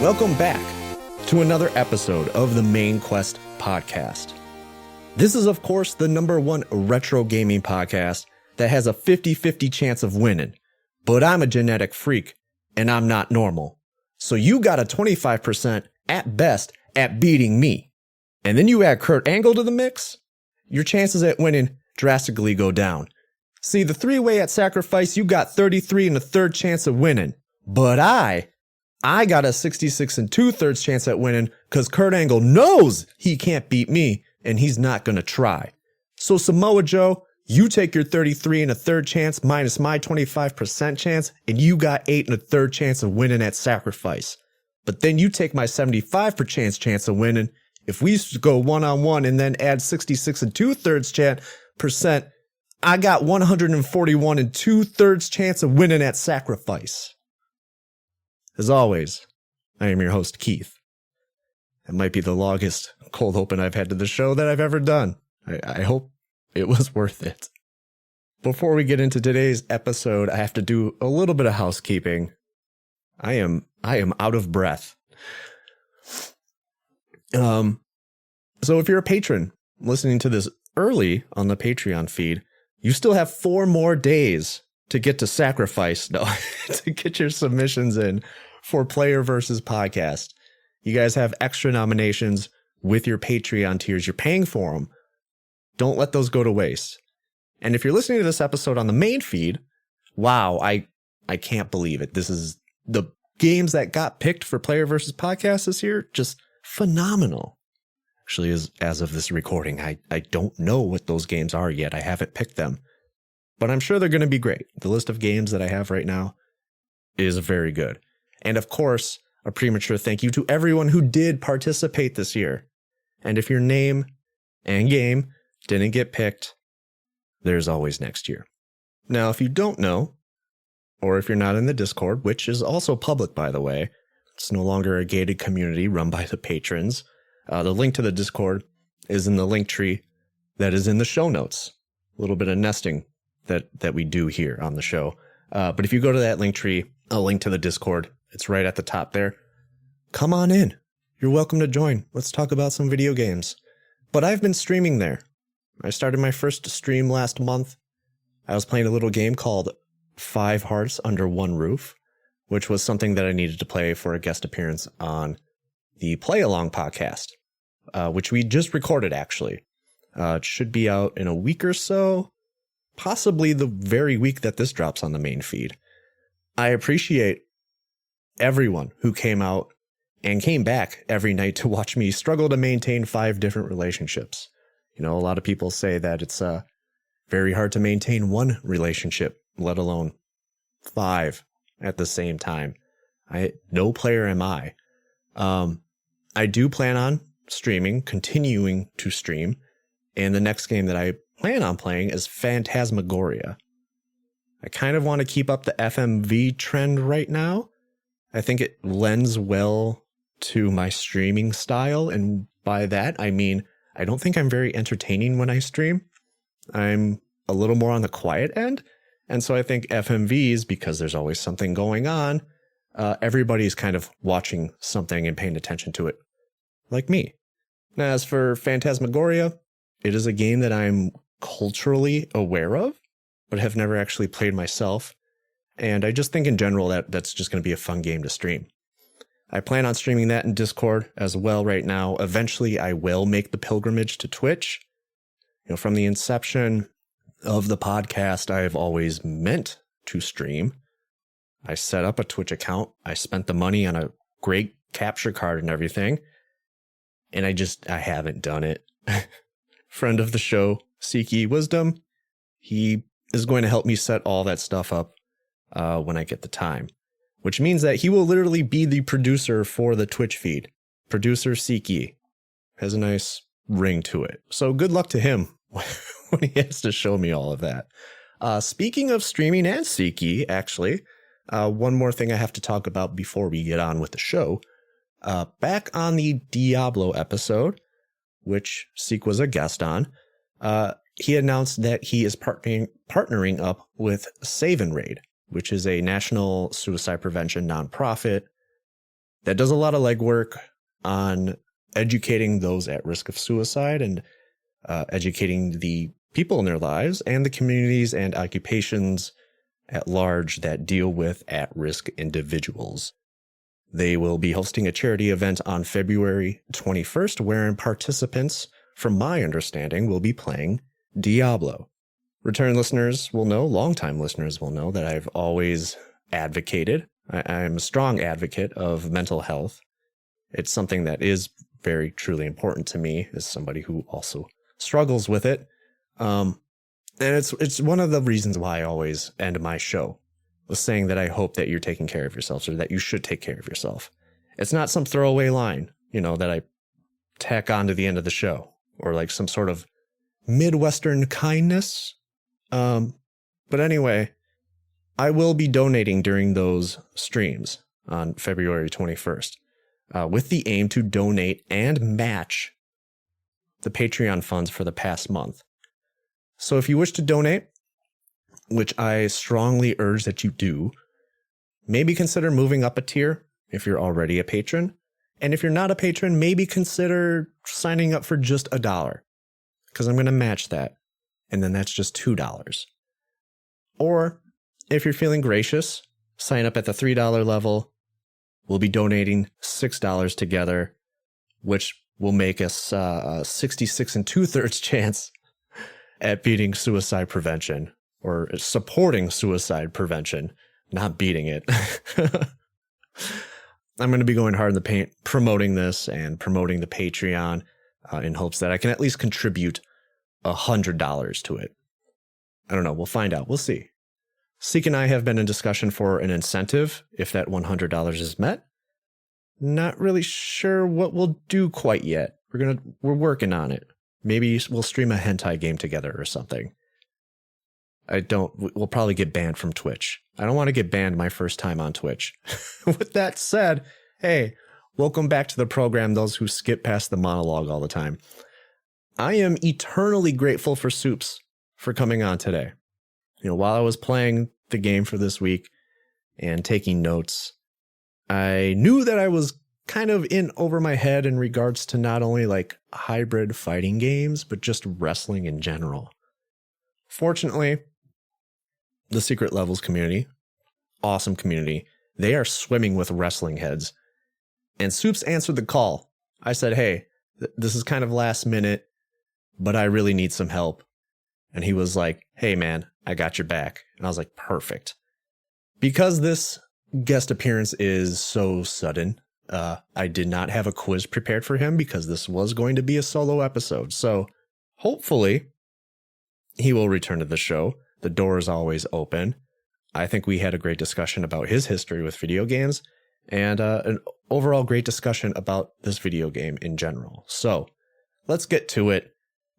Welcome back to another episode of the Main Quest podcast. This is, of course, the #1 retro gaming podcast that has a 50-50 chance of winning. But I'm a genetic freak, and I'm not normal. So you got a 25% at best at beating me. And then you add Kurt Angle to the mix, your chances at winning drastically go down. See, the three-way at Sacrifice, you got 33 1/3 chance of winning. But I got a 66 2/3 chance at winning because Kurt Angle knows he can't beat me and he's not going to try. So Samoa Joe, you take your 33 1/3 chance minus my 25% chance and you got 8 1/3 chance of winning at Sacrifice. But then you take my 75% chance of winning. If we go one-on-one and then add 66 2/3 percent, I got 141 2/3 chance of winning at Sacrifice. As always, I am your host, Keith. That might be the longest cold open I've had to the show that I've ever done. I hope it was worth it. Before we get into today's episode, I have to do a little bit of housekeeping. I am out of breath. So if you're a patron listening to this early on the Patreon feed, you still have 4 more days to get to Sacrifice, to get your submissions in for Player versus Podcast. You guys have extra nominations with your Patreon tiers. You're paying for them. Don't let those go to waste. And if you're listening to this episode on the main feed, wow, I can't believe it. This is the games that got picked for Player versus Podcast this year. Just phenomenal. Actually, as of this recording, I don't know what those games are yet. I haven't picked them. But I'm sure they're going to be great. The list of games that I have right now is very good. And of course, a premature thank you to everyone who did participate this year. And if your name and game didn't get picked, there's always next year. Now, if you don't know, or if you're not in the Discord, which is also public, by the way, it's no longer a gated community run by the patrons. The link to the Discord is in the link tree that is in the show notes. A little bit of nesting that we do here on the show. But if you go to that link tree, a link to the Discord, it's right at the top there. Come on in. You're welcome to join. Let's talk about some video games. But I've been streaming there. I started my first stream last month. I was playing a little game called 5 Hearts Under One Roof, which was something that I needed to play for a guest appearance on the Play Along podcast, which we just recorded, actually. It should be out in a week or so. Possibly the very week that this drops on the main feed. I appreciate everyone who came out and came back every night to watch me struggle to maintain 5 different relationships. You know, a lot of people say that it's very hard to maintain one relationship, let alone 5 at the same time. No player am I. I do plan on continuing to stream, and the next game that I plan on playing is Phantasmagoria. I kind of want to keep up the FMV trend right now. I think it lends well to my streaming style, and by that I mean I don't think I'm very entertaining when I stream. I'm a little more on the quiet end, and so I think FMVs, because there's always something going on, everybody's kind of watching something and paying attention to it, like me. Now, as for Phantasmagoria, it is a game that I'm culturally aware of, but have never actually played myself. And I just think in general that's just going to be a fun game to stream. I plan on streaming that in Discord as well right now. Eventually, I will make the pilgrimage to Twitch. You know, from the inception of the podcast, I've always meant to stream. I set up a Twitch account. I spent the money on a great capture card and everything. And I haven't done it. Friend of the show, Seeky Wisdom, he is going to help me set all that stuff up when I get the time, which means that he will literally be the producer for the Twitch feed. Producer Seeky has a nice ring to it. So good luck to him when he has to show me all of that. Speaking of streaming and Seeky, actually, one more thing I have to talk about before we get on with the show. Back on the Diablo episode, which Seek was a guest on, he announced that he is partnering up with Save and Raid, which is a national suicide prevention nonprofit. that does a lot of legwork on educating those at risk of suicide and educating the people in their lives and the communities and occupations at large that deal with at-risk individuals. They will be hosting a charity event on February 21st, wherein participants, from my understanding, will be playing Diablo. Return listeners will know, longtime listeners will know, that I've always advocated. I'm a strong advocate of mental health. It's something that is very truly important to me as somebody who also struggles with it. And it's one of the reasons why I always end my show with saying that I hope that you're taking care of yourselves, or that you should take care of yourself. It's not some throwaway line, that I tack on to the end of the show, or like some sort of Midwestern kindness. But anyway, I will be donating during those streams on February 21st, with the aim to donate and match the Patreon funds for the past month. So if you wish to donate, which I strongly urge that you do, maybe consider moving up a tier if you're already a patron. And if you're not a patron, maybe consider signing up for just $1, because I'm going to match that. And then that's just $2. Or if you're feeling gracious, sign up at the $3 level. We'll be donating $6 together, which will make us a 66 2/3 chance at beating suicide prevention, or supporting suicide prevention, not beating it. I'm going to be going hard in the paint, promoting this and promoting the Patreon in hopes that I can at least contribute $100 to it. I don't know. We'll find out. We'll see. Seek and I have been in discussion for an incentive if that $100 is met. Not really sure what we'll do quite yet. We're working on it. Maybe we'll stream a hentai game together or something. We'll probably get banned from Twitch. I don't want to get banned my first time on Twitch. With that said, hey, welcome back to the program, those who skip past the monologue all the time. I am eternally grateful for Supes for coming on today. While I was playing the game for this week and taking notes, I knew that I was kind of in over my head in regards to not only like hybrid fighting games, but just wrestling in general. Fortunately, the Secret Levels community, awesome community, they are swimming with wrestling heads. And Supes answered the call. I said, hey, this is kind of last minute, but I really need some help. And he was like, hey man, I got your back. And I was like, perfect. Because this guest appearance is so sudden, I did not have a quiz prepared for him because this was going to be a solo episode. So hopefully he will return to the show. The door is always open. I think we had a great discussion about his history with video games and an overall great discussion about this video game in general. So let's get to it.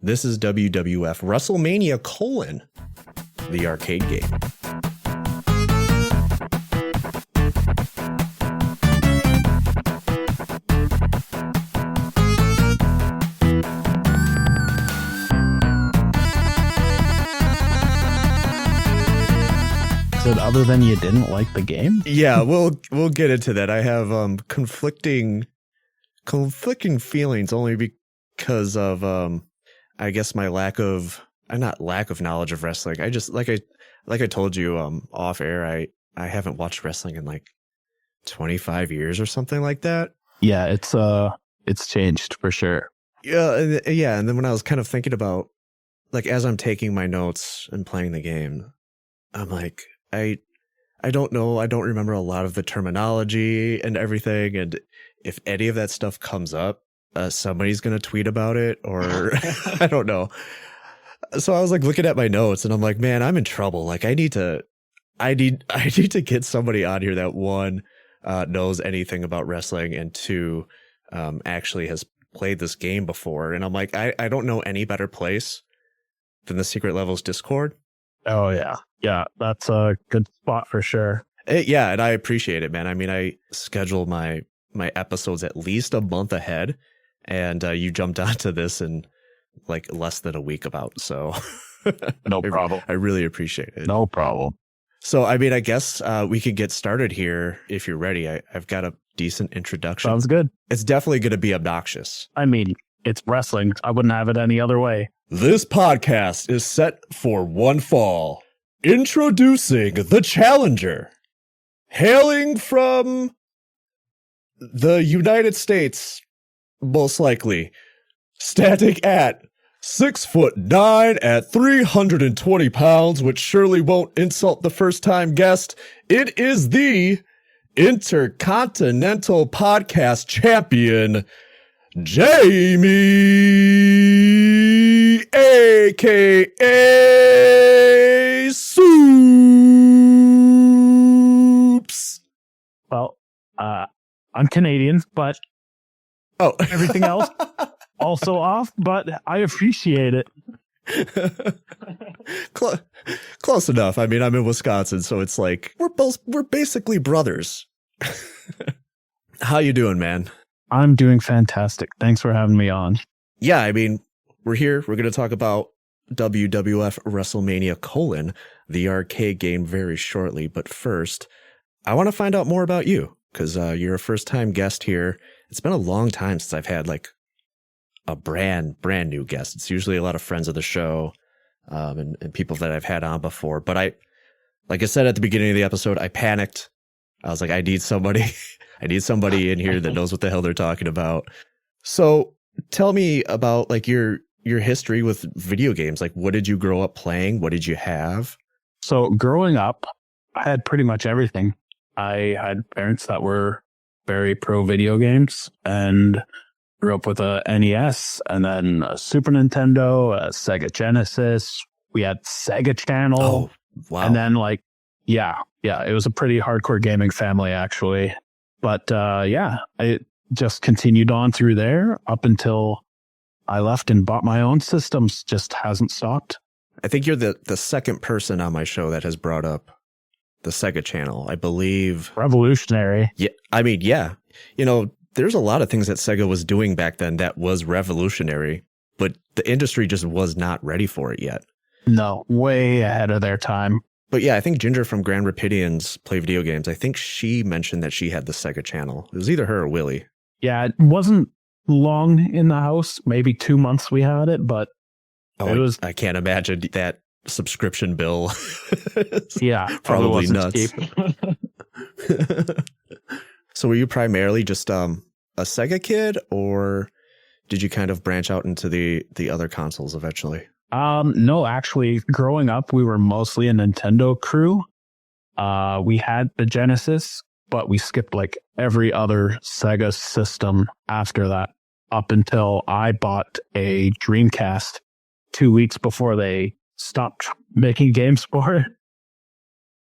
This is WWF Wrestlemania : the arcade game. Said other than you didn't like the game? Yeah, we'll get into that. I have conflicting feelings only because of I guess my lack of knowledge of wrestling. I just like I told you off air, I haven't watched wrestling in like 25 years or something like that. Yeah, it's changed for sure. Yeah, and then when I was kind of thinking about, like, as I'm taking my notes and playing the game, I'm like, I don't know. I don't remember a lot of the terminology and everything. And if any of that stuff comes up, somebody's going to tweet about it, or I don't know. So I was like looking at my notes and I'm like, man, I'm in trouble. Like I need to get somebody on here that one, knows anything about wrestling, and two, actually has played this game before. And I'm like, I don't know any better place than the Secret Levels Discord. Oh yeah. Yeah. That's a good spot for sure. Yeah. And I appreciate it, man. I mean, I schedule my episodes at least a month ahead, and you jumped onto this in like less than a week about. So no problem. I really appreciate it. No problem. So, I mean, I guess we could get started here if you're ready. I've got a decent introduction. Sounds good. It's definitely going to be obnoxious. I mean, it's wrestling. I wouldn't have it any other way. This podcast is set for one fall. Introducing the challenger. Hailing from the United States, most likely. Standing at 6'9" at 320 pounds, which surely won't insult the first-time guest. It is the Intercontinental Podcast Champion, Jamie, a.k.a. Supes. Well, I'm Canadian, but everything else also off, but I appreciate it. Close enough. I mean, I'm in Wisconsin, so it's like we're basically brothers. How you doing, man? I'm doing fantastic. Thanks for having me on. Yeah, I mean, we're here. We're going to talk about WWF Wrestlemania : the arcade game very shortly. But first, I want to find out more about you because you're a first-time guest here. It's been a long time since I've had like a brand new guest. It's usually a lot of friends of the show and people that I've had on before. But like I said at the beginning of the episode, I panicked. I was like, I need somebody in here that knows what the hell they're talking about. So tell me about like your history with video games. Like, what did you grow up playing? What did you have? So growing up, I had pretty much everything. I had parents that were very pro video games and grew up with a NES and then a Super Nintendo, a Sega Genesis. We had Sega Channel. Oh, wow. And then it was a pretty hardcore gaming family actually. But I just continued on through there up until I left and bought my own systems. Just hasn't stopped. I think you're the second person on my show that has brought up the Sega Channel, I believe. Revolutionary. Yeah. I mean, yeah. You know, there's a lot of things that Sega was doing back then that was revolutionary, but the industry just was not ready for it yet. No, way ahead of their time. But yeah, I think Ginger from Grand Rapidians Play Video Games, I think she mentioned that she had the Sega Channel. It was either her or Willie. Yeah, it wasn't long in the house. Maybe 2 months we had it, but it was... I can't imagine that subscription bill. Yeah, probably nuts. So were you primarily just a Sega kid, or did you kind of branch out into the other consoles eventually? No, actually, growing up, we were mostly a Nintendo crew. We had the Genesis, but we skipped like every other Sega system after that, up until I bought a Dreamcast 2 weeks before they stopped making games for it.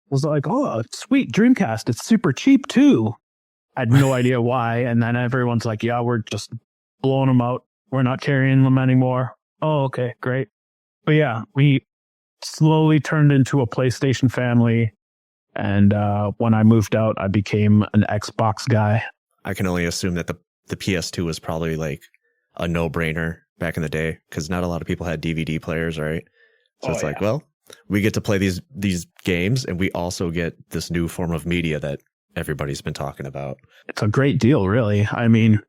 Was like, oh, sweet Dreamcast. It's super cheap too. I had no idea why. And then everyone's like, yeah, we're just blowing them out. We're not carrying them anymore. Oh, okay, great. But yeah, we slowly turned into a PlayStation family. And when I moved out, I became an Xbox guy. I can only assume that the PS2 was probably like a no-brainer back in the day because not a lot of people had DVD players, right? So it's like, well, we get to play these games and we also get this new form of media that everybody's been talking about. It's a great deal, really. I mean,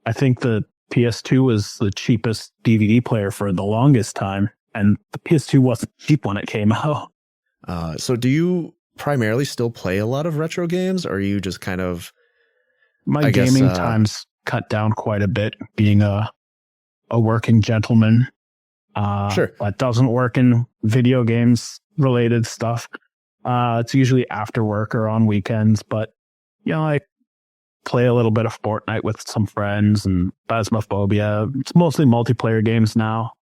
I think the PS2 was the cheapest DVD player for the longest time, and the PS2 wasn't cheap when it came out. So do you primarily still play a lot of retro games, or are you just kind of... My gaming time's cut down quite a bit, being a working gentleman. Sure. That doesn't work in video games related stuff. It's usually after work or on weekends, but I play a little bit of Fortnite with some friends and Phasmophobia. It's mostly multiplayer games now.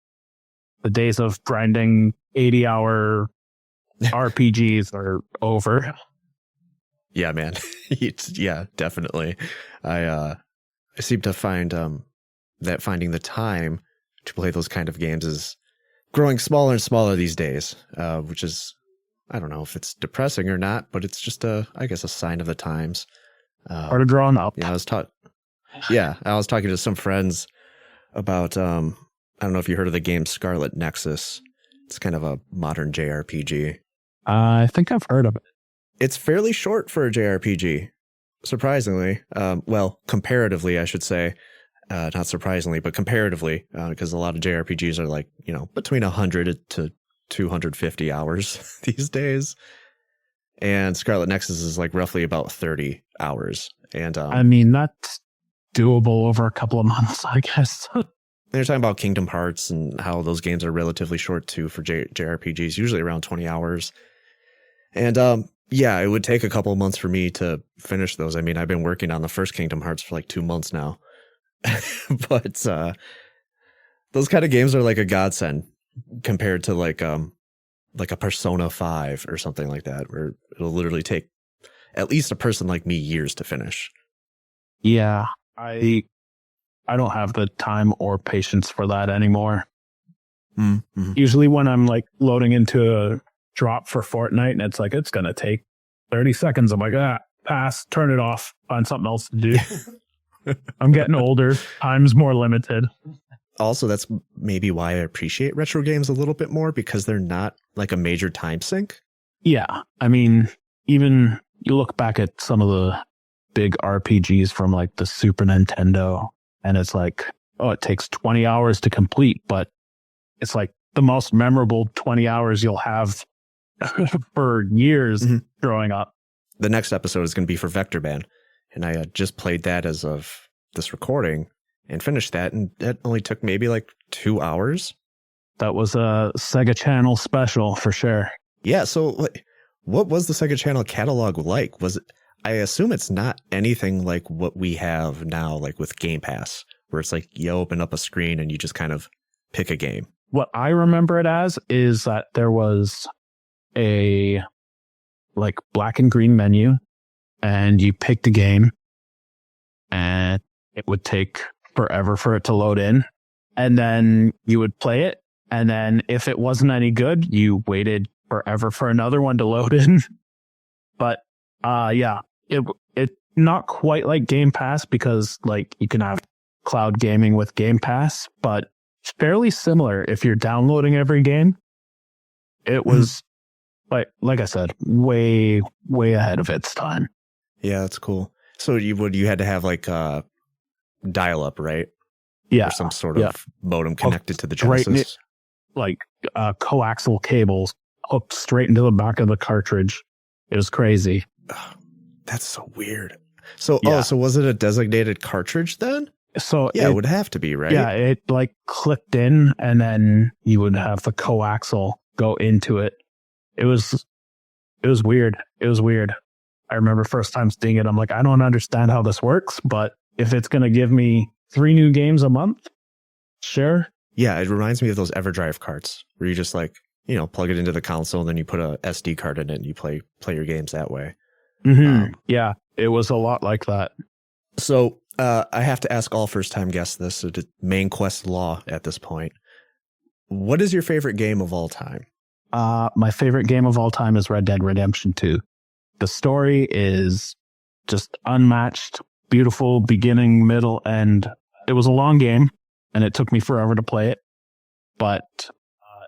The days of grinding 80-hour RPGs are over. Yeah, man. Yeah, definitely. I seem to find that finding the time to play those kind of games is growing smaller and smaller these days, which is, I don't know if it's depressing or not, but it's just I guess a sign of the times. Part of growing up. Yeah, I was talking to some friends about, I don't know if you heard of the game Scarlet Nexus. It's kind of a modern JRPG. I think I've heard of it. It's fairly short for a JRPG, surprisingly. Well, comparatively, I should say. Not surprisingly, but comparatively, because a lot of JRPGs are like, between 100 to 250 hours these days. And Scarlet Nexus is like roughly about 30 hours. And I mean, that's doable over a couple of months, I guess. they're talking about Kingdom Hearts and how those games are relatively short too for JRPGs, usually around 20 hours. And yeah, it would take a couple of months for me to finish those. I mean, I've been working on the first Kingdom Hearts for like 2 months now. But those kind of games are like a godsend compared to like a Persona 5 or something like that, where it'll literally take at least a person like me years to finish. Yeah, I don't have the time or patience for that anymore. Mm-hmm. Usually when I'm like loading into a drop for Fortnite and it's like, it's going to take 30 seconds. I'm like, pass, turn it off, find something else to do. I'm getting older. Time's more limited. Also, that's maybe why I appreciate retro games a little bit more, because they're not like a major time sink. Yeah. I mean, even you look back at some of the big RPGs from like the Super Nintendo, and it's like, it takes 20 hours to complete, but it's like the most memorable 20 hours you'll have for years growing up. The next episode is going to be for Vector Band. And I just played that as of this recording and finished that. And that only took maybe like 2 hours. That was a Sega Channel special for sure. Yeah. So what was the Sega Channel catalog like? I assume it's not anything like what we have now, like with Game Pass, where it's like you open up a screen and you just kind of pick a game. What I remember it as is that there was a like black and green menu, and you picked a game, and it would take forever for it to load in. And then you would play it. And then if it wasn't any good, you waited forever for another one to load in. But yeah, it not quite like Game Pass, because like you can have cloud gaming with Game Pass, but fairly similar. If you're downloading every game, it was like I said, way ahead of its time. Yeah, that's cool. So you had to have like dial up, right? Yeah. Or some sort of modem connected to the Genesis. Like coaxial cables hooked straight into the back of the cartridge. It was crazy. Oh, that's so weird. So so was it a designated cartridge then? So yeah, it would have to be, right? Yeah, it like clicked in, and then you would have the coaxial go into it. It was weird. It was weird. I remember first time seeing it, I'm like, I don't understand how this works, but if it's going to give me 3 new games a month, sure. Yeah, it reminds me of those EverDrive carts where you just like, plug it into the console and then you put a SD card in it and you play your games that way. Mm-hmm. Yeah, it was a lot like that. So I have to ask all first-time guests this, so the main quest law at this point. What is your favorite game of all time? My favorite game of all time is Red Dead Redemption 2. The story is just unmatched, beautiful beginning, middle, end. It was a long game, and it took me forever to play it, but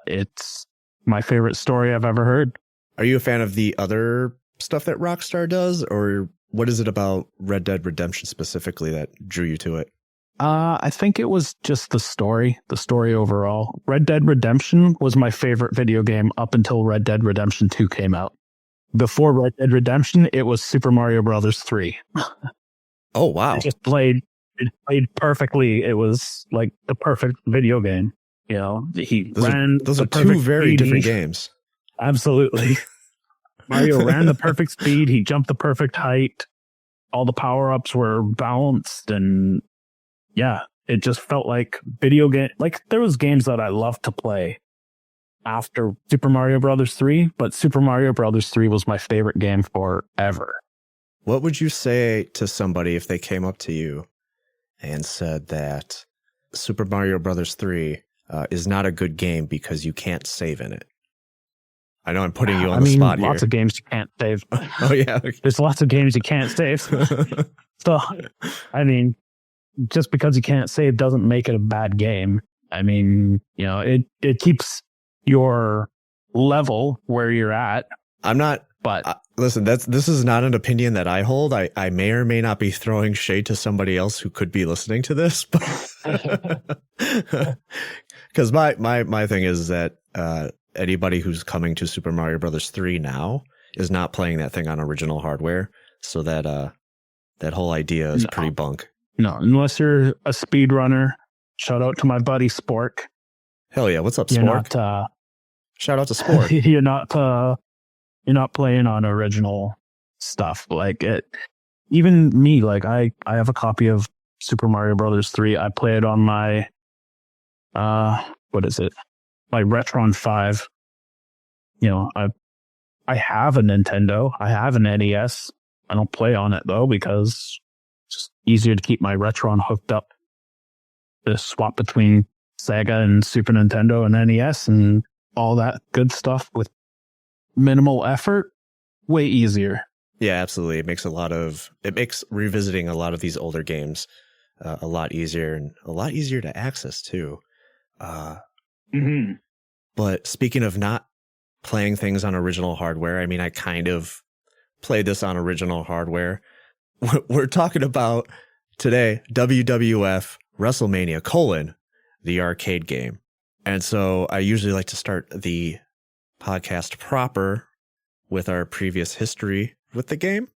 it's my favorite story I've ever heard. Are you a fan of the other stuff that Rockstar does, or what is it about Red Dead Redemption specifically that drew you to it? I think it was just the story overall. Red Dead Redemption was my favorite video game up until Red Dead Redemption 2 came out. Before Red Dead Redemption, it was Super Mario Brothers 3. Oh, wow. It played perfectly. It was like the perfect video game. Those are 2 very different games. Absolutely. Mario ran the perfect speed. He jumped the perfect height. All the power-ups were balanced, and yeah, it just felt like video game. Like there was games that I loved to play after Super Mario Brothers 3, but Super Mario Brothers 3 was my favorite game forever. What would you say to somebody if they came up to you and said that Super Mario Brothers 3 is not a good game because you can't save in it? I know I'm putting you on the spot here. Lots of games you can't save. Oh, yeah. Okay. There's lots of games you can't save. So, I mean, just because you can't save doesn't make it a bad game. I mean, it keeps your level where you're at, I'm not. But listen, this is not an opinion that I hold. I may or may not be throwing shade to somebody else who could be listening to this, because my thing is that anybody who's coming to Super Mario Brothers 3 now is not playing that thing on original hardware. So that whole idea is pretty bunk. No, unless you're a speedrunner. Shout out to my buddy Spork. Hell yeah! What's up, Spork? Shout out to Spork. You're not playing on original stuff. Like it, even me, like I have a copy of Super Mario Brothers 3. I play it on my, what is it? My Retron 5. You know, I have a Nintendo. I have an NES. I don't play on it though, because it's just easier to keep my Retron hooked up to swap between Sega and Super Nintendo and NES and all that good stuff with minimal effort, way easier. Yeah, absolutely. It makes revisiting a lot of these older games a lot easier and a lot easier to access too. But speaking of not playing things on original hardware, I mean, I kind of played this on original hardware. We're talking about today WWF Wrestlemania : the arcade game. And so I usually like to start the podcast proper with our previous history with the game.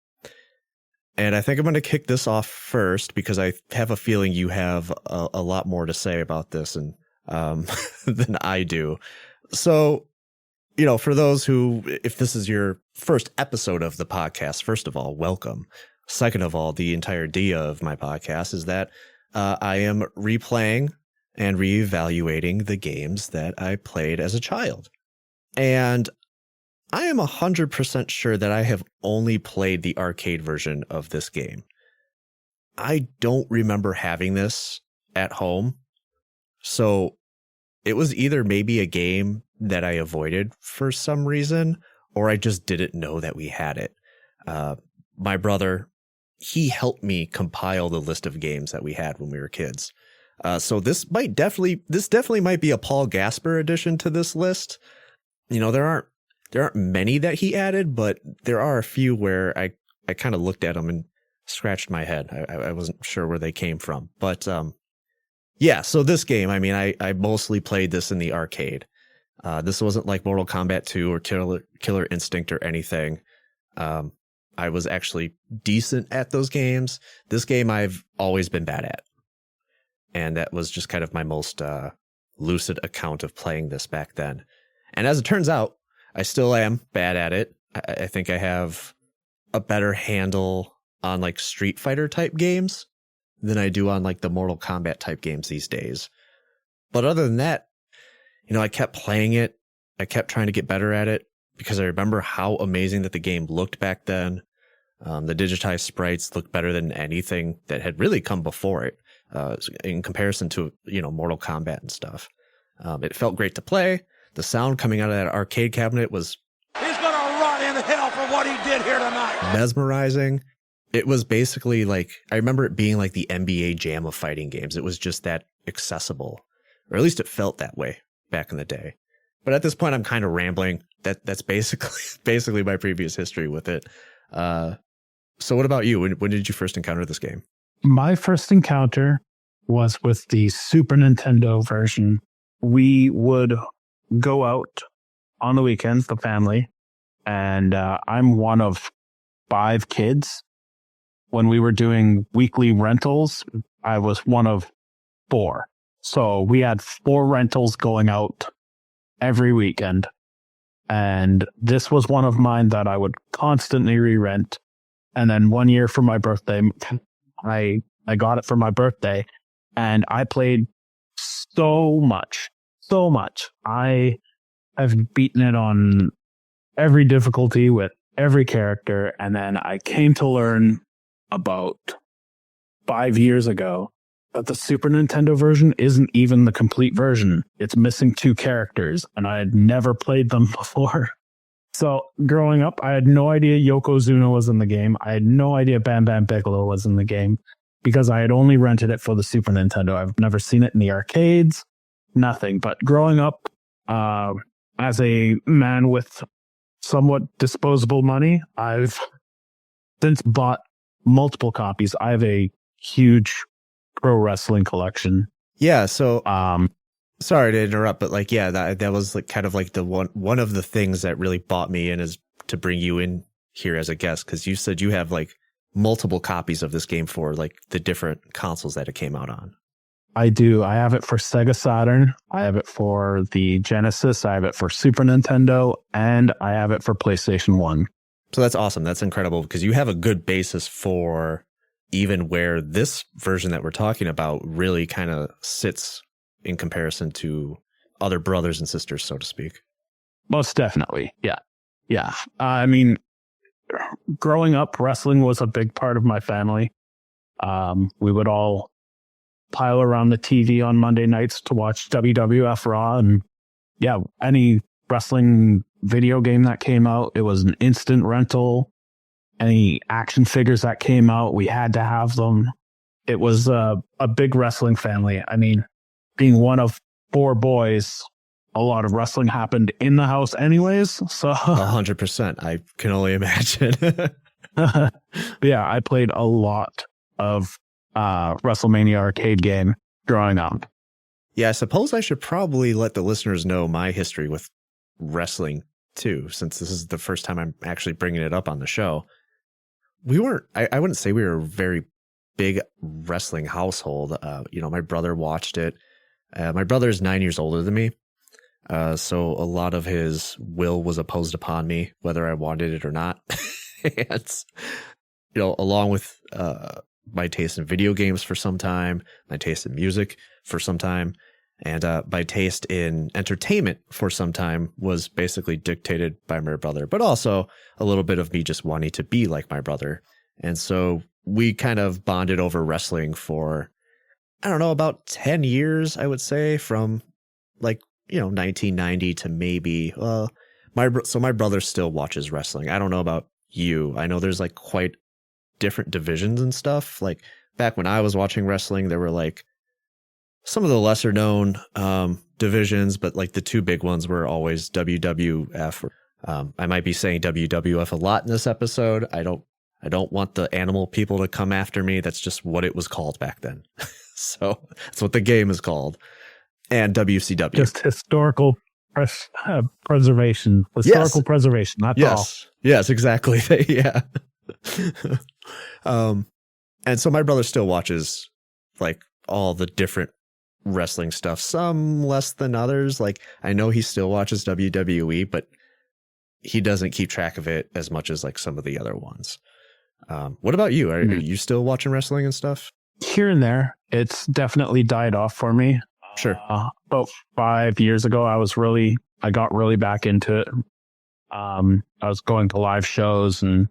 And I think I'm going to kick this off first because I have a feeling you have a lot more to say about this and than I do. So, for those who, if this is your first episode of the podcast, first of all, welcome. Second of all, the entire idea of my podcast is that I am replaying and reevaluating the games that I played as a child. And I am 100% sure that I have only played the arcade version of this game. I don't remember having this at home. So it was either maybe a game that I avoided for some reason, or I just didn't know that we had it. My brother, he helped me compile the list of games that we had when we were kids. So this definitely might be a Paul Gasper addition to this list. There aren't many that he added, but there are a few where I kind of looked at them and scratched my head. I wasn't sure where they came from, but yeah. So this game, I mean, I mostly played this in the arcade. This wasn't like Mortal Kombat 2 or Killer Instinct or anything. I was actually decent at those games. This game I've always been bad at, and that was just kind of my most lucid account of playing this back then. And as it turns out, I still am bad at it. I think I have a better handle on like Street Fighter type games than I do on like the Mortal Kombat type games these days. But other than that, I kept playing it. I kept trying to get better at it because I remember how amazing that the game looked back then. The digitized sprites looked better than anything that had really come before it in comparison to, Mortal Kombat and stuff. It felt great to play. The sound coming out of that arcade cabinet was... He's going to rot in hell for what he did here tonight. Mesmerizing. It was basically like, I remember it being like the NBA Jam of fighting games. It was just that accessible, or at least it felt that way back in the day. But at this point, I'm kind of rambling. That's basically my previous history with it. So what about you? When did you first encounter this game? My first encounter was with the Super Nintendo version. We would go out on the weekends, the family, and I'm one of 5 kids. When we were doing weekly rentals, I was one of 4. So we had 4 rentals going out every weekend. And this was one of mine that I would constantly re-rent. And then one year for my birthday, I got it for my birthday, and I played so much. I have beaten it on every difficulty with every character. And then I came to learn about 5 years ago that the Super Nintendo version isn't even the complete version. It's missing 2 characters, and I had never played them before. So growing up, I had no idea Yokozuna was in the game. I had no idea Bam Bam Bigelow was in the game because I had only rented it for the Super Nintendo. I've never seen it in the arcades, nothing. But growing up as a man with somewhat disposable money, I've since bought multiple copies. I have a huge pro wrestling collection. Yeah. So, sorry to interrupt, but like, yeah, that was like kind of like the one of the things that really bought me in is to bring you in here as a guest. Cause you said you have like multiple copies of this game for like the different consoles that it came out on. I do. I have it for Sega Saturn. I have it for the Genesis. I have it for Super Nintendo, and I have it for PlayStation 1. So that's awesome. That's incredible because you have a good basis for even where this version that we're talking about really kind of sits in comparison to other brothers and sisters, so to speak. Most definitely. Yeah. Yeah. I mean, growing up, wrestling was a big part of my family. We would all pile around the TV on Monday nights to watch WWF Raw. And yeah, any wrestling video game that came out, it was an instant rental. Any action figures that came out, we had to have them. It was a big wrestling family. I mean, being one of 4 boys, a lot of wrestling happened in the house anyways. So 100%. I can only imagine. Yeah, I played a lot of WrestleMania arcade game growing up. Yeah, I suppose I should probably let the listeners know my history with wrestling too, since this is the first time I'm actually bringing it up on the show. We weren't, I wouldn't say we were a very big wrestling household. My brother watched it. My brother is 9 years older than me. So a lot of his will was opposed upon me, whether I wanted it or not. And, along with, my taste in video games for some time, my taste in music for some time, and my taste in entertainment for some time was basically dictated by my brother, but also a little bit of me just wanting to be like my brother. And so we kind of bonded over wrestling for, I don't know, about 10 years, I would say, from 1990 to maybe, my brother still watches wrestling. I don't know about you. I know there's like quite different divisions and stuff. Like back when I was watching wrestling, there were like some of the lesser known divisions, but like the 2 big ones were always WWF. I might be saying WWF a lot in this episode. I don't want the animal people to come after me. That's just what it was called back then. So that's what the game is called. And WCW. Just historical preservation. Historical preservation. That's all. Yes, exactly. Yeah. And so my brother still watches like all the different wrestling stuff, some less than others. Like I know he still watches WWE, but he doesn't keep track of it as much as like some of the other ones. What about you? Are you still watching wrestling and stuff? Here and there. It's definitely died off for me. Sure. About 5 years ago, I got really back into it. I was going to live shows and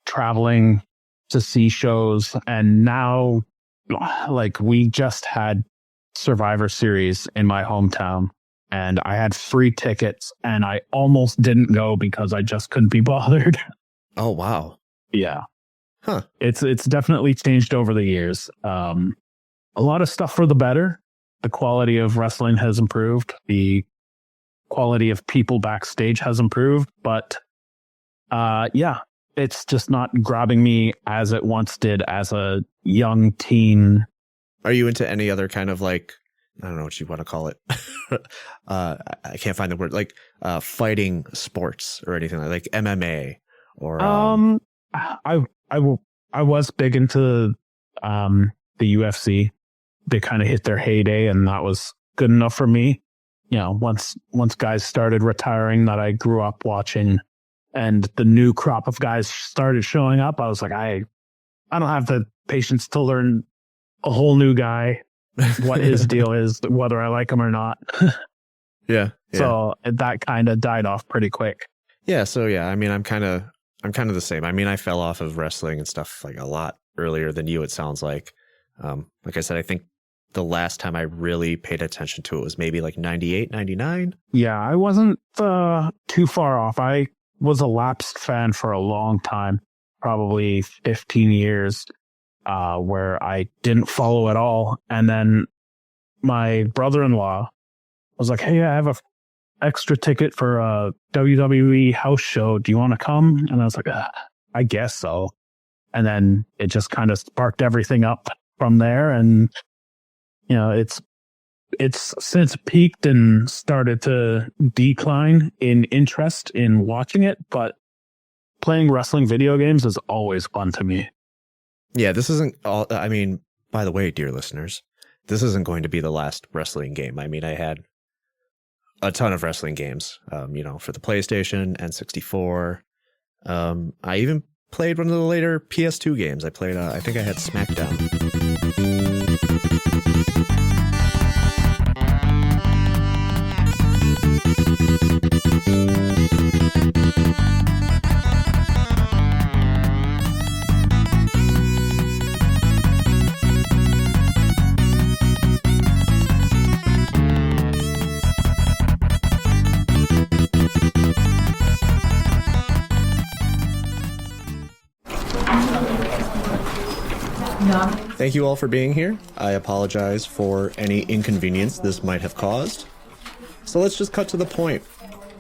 traveling to see shows. And now, like, we just had Survivor Series in my hometown and I had free tickets and I almost didn't go because I just couldn't be bothered. Oh, wow. Yeah. Huh. It's definitely changed over the years. A lot of stuff for the better. The quality of wrestling has improved. The quality of people backstage has improved. But yeah, it's just not grabbing me as it once did as a young teen. Are you into any other kind of like, I don't know what you want to call it. I can't find the word, like fighting sports or anything like MMA or I was big into the UFC. They kind of hit their heyday and that was good enough for me. You know, once guys started retiring that I grew up watching and the new crop of guys started showing up, I was like, I don't have the patience to learn a whole new guy, what his deal is, whether I like him or not. Yeah. So that kind of died off pretty quick. Yeah. So yeah, I mean, I'm kind of the same. I mean, I fell off of wrestling and stuff like a lot earlier than you, it sounds like. Like I said, I think the last time I really paid attention to it was maybe like 98, 99. Yeah, I wasn't too far off. I was a lapsed fan for a long time, probably 15 years, where I didn't follow at all. And then my brother-in-law was like, hey, I extra ticket for a WWE house show. Do you want to come? And I was like, I guess so. And then it just kind of sparked everything up from there. And, you know, it's since peaked and started to decline in interest in watching it. But playing wrestling video games is always fun to me. Yeah, this isn't all. I mean, by the way, dear listeners, this isn't going to be the last wrestling game. I mean, I had a ton of wrestling games, you know, for the PlayStation, N64. I even played one of the later PS2 games. I played, I think I had SmackDown. Thank you all for being here. I apologize for any inconvenience this might have caused. So let's just cut to the point.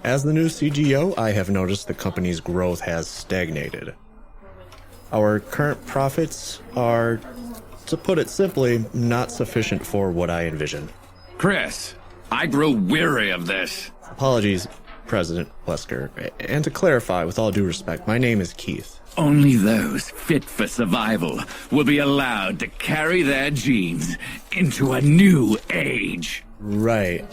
As the new CGO, I have noticed the company's growth has stagnated. Our current profits are, to put it simply, not sufficient for what I envision. Chris, I grow weary of this. Apologies, President Wesker. And to clarify, with all due respect, my name is Keith. Only those fit for survival will be allowed to carry their genes into a new age. Right.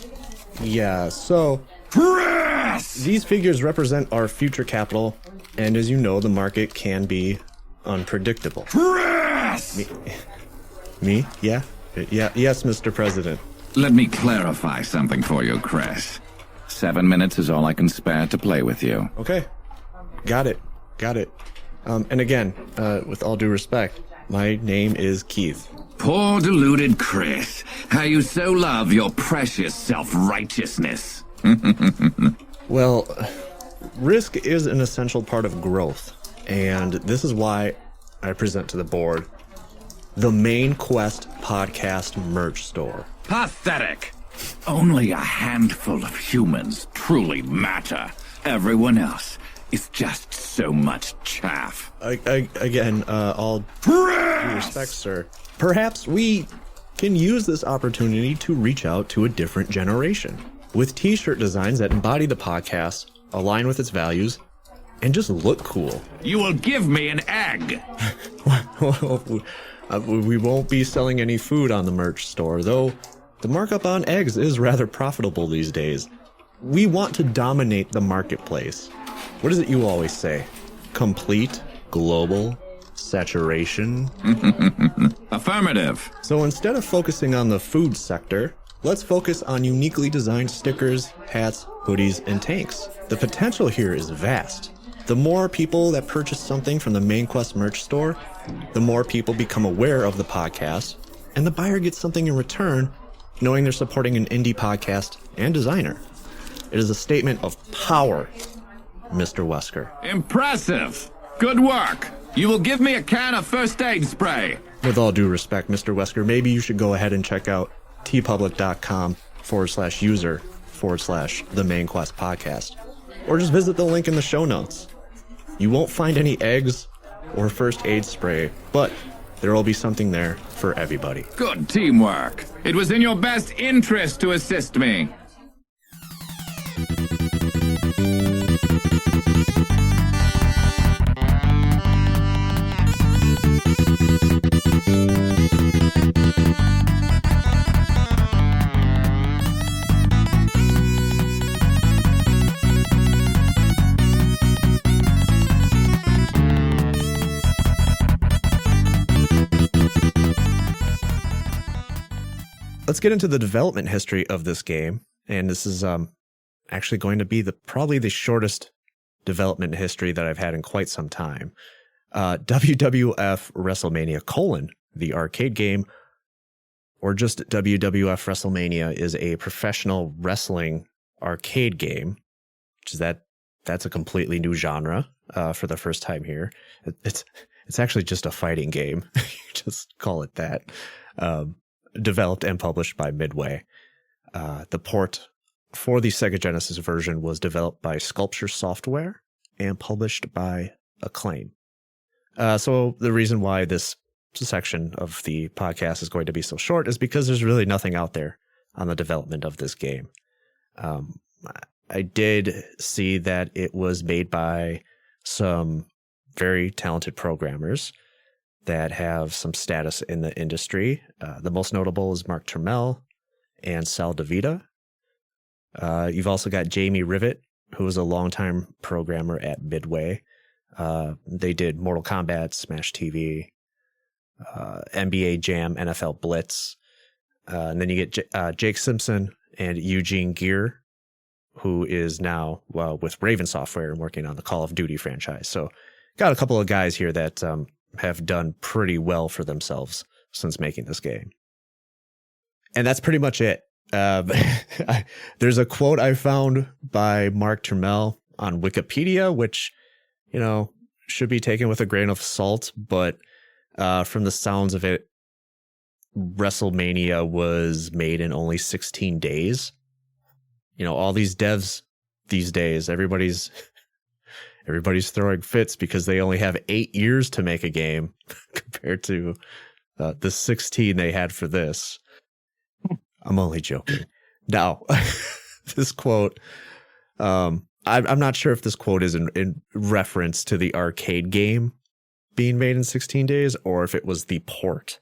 Yeah, so Chris! these figures represent our future capital, and as you know, the market can be unpredictable. Chris! Me? Yeah? Yes, Mr. President. Let me clarify something for you, Chris. 7 minutes is all I can spare to play with you. Okay. Got it. And again, with all due respect, my name is Keith. Poor deluded Chris. How you so love your precious self-righteousness. Well, risk is an essential part of growth, and this is why I present to the board the Main Quest Podcast merch store. Pathetic. Only a handful of humans truly matter. Everyone else is just so much chaff. Again, all due respect, sir. Perhaps we can use this opportunity to reach out to a different generation with t-shirt designs that embody the podcast, align with its values, and just look cool. You will give me an egg. We won't be selling any food on the merch store, though the markup on eggs is rather profitable these days. We want to dominate the marketplace. What is it you always say? Complete, global, saturation? Affirmative. So instead of focusing on the food sector, let's focus on uniquely designed stickers, hats, hoodies, and tanks. The potential here is vast. The more people that purchase something from the Main Quest merch store, the more people become aware of the podcast, and the buyer gets something in return, knowing they're supporting an indie podcast and designer. It is a statement of power, Mr. Wesker. Impressive. Good work. You will give me a can of first aid spray. With all due respect, Mr. Wesker, maybe you should go ahead and check out tpublic.com/user/the Main Quest podcast. Or just visit the link in the show notes. You won't find any eggs or first aid spray, but there will be something there for everybody. Good teamwork. It was in your best interest to assist me. Let's get into the development history of this game, and this is actually going to be probably the shortest development history that I've had in quite some time. WWF Wrestlemania : the arcade game, or just WWF Wrestlemania, is a professional wrestling arcade game, which is that's a completely new genre for the first time here. It's actually just a fighting game. Just call it that. Developed and published by Midway. The port for the Sega Genesis version was developed by Sculpture Software and published by Acclaim. So the reason why this section of the podcast is going to be so short is because there's really nothing out there on the development of this game. I did see that it was made by some very talented programmers that have some status in the industry. The most notable is Mark Turmel and Sal DeVita. You've also got Jamie Rivet, who was a longtime programmer at Midway. They did Mortal Kombat, Smash TV, NBA Jam, NFL Blitz. And then you get Jake Simpson and Eugene Gear, who is now with Raven Software and working on the Call of Duty franchise. So got a couple of guys here that have done pretty well for themselves since making this game. And that's pretty much it. There's a quote I found by Mark Turmel on Wikipedia, which, should be taken with a grain of salt, but from the sounds of it, WrestleMania was made in only 16 days. All these devs these days, everybody's throwing fits because they only have 8 years to make a game compared to the 16 they had for this. I'm only joking. Now, this quote, I'm not sure if this quote is in reference to the arcade game being made in 16 days or if it was the port.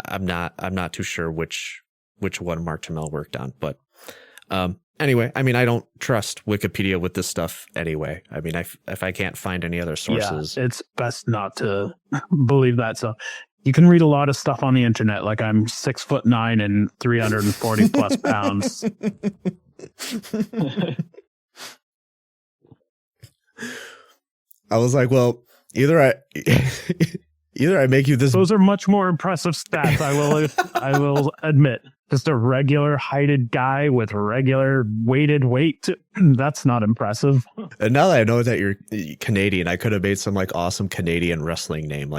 I'm not too sure which one Mark Turmel worked on, but anyway, I don't trust Wikipedia with this stuff anyway. If I can't find any other sources, it's best not to believe that. So you can read a lot of stuff on the internet. Like I'm 6'9" and 340 plus pounds. I was like, well, either I make you this. Those are much more impressive stats. I will admit. Just a regular heighted guy with regular weighted weight. That's not impressive. And now that I know that you're Canadian, I could have made some awesome Canadian wrestling name,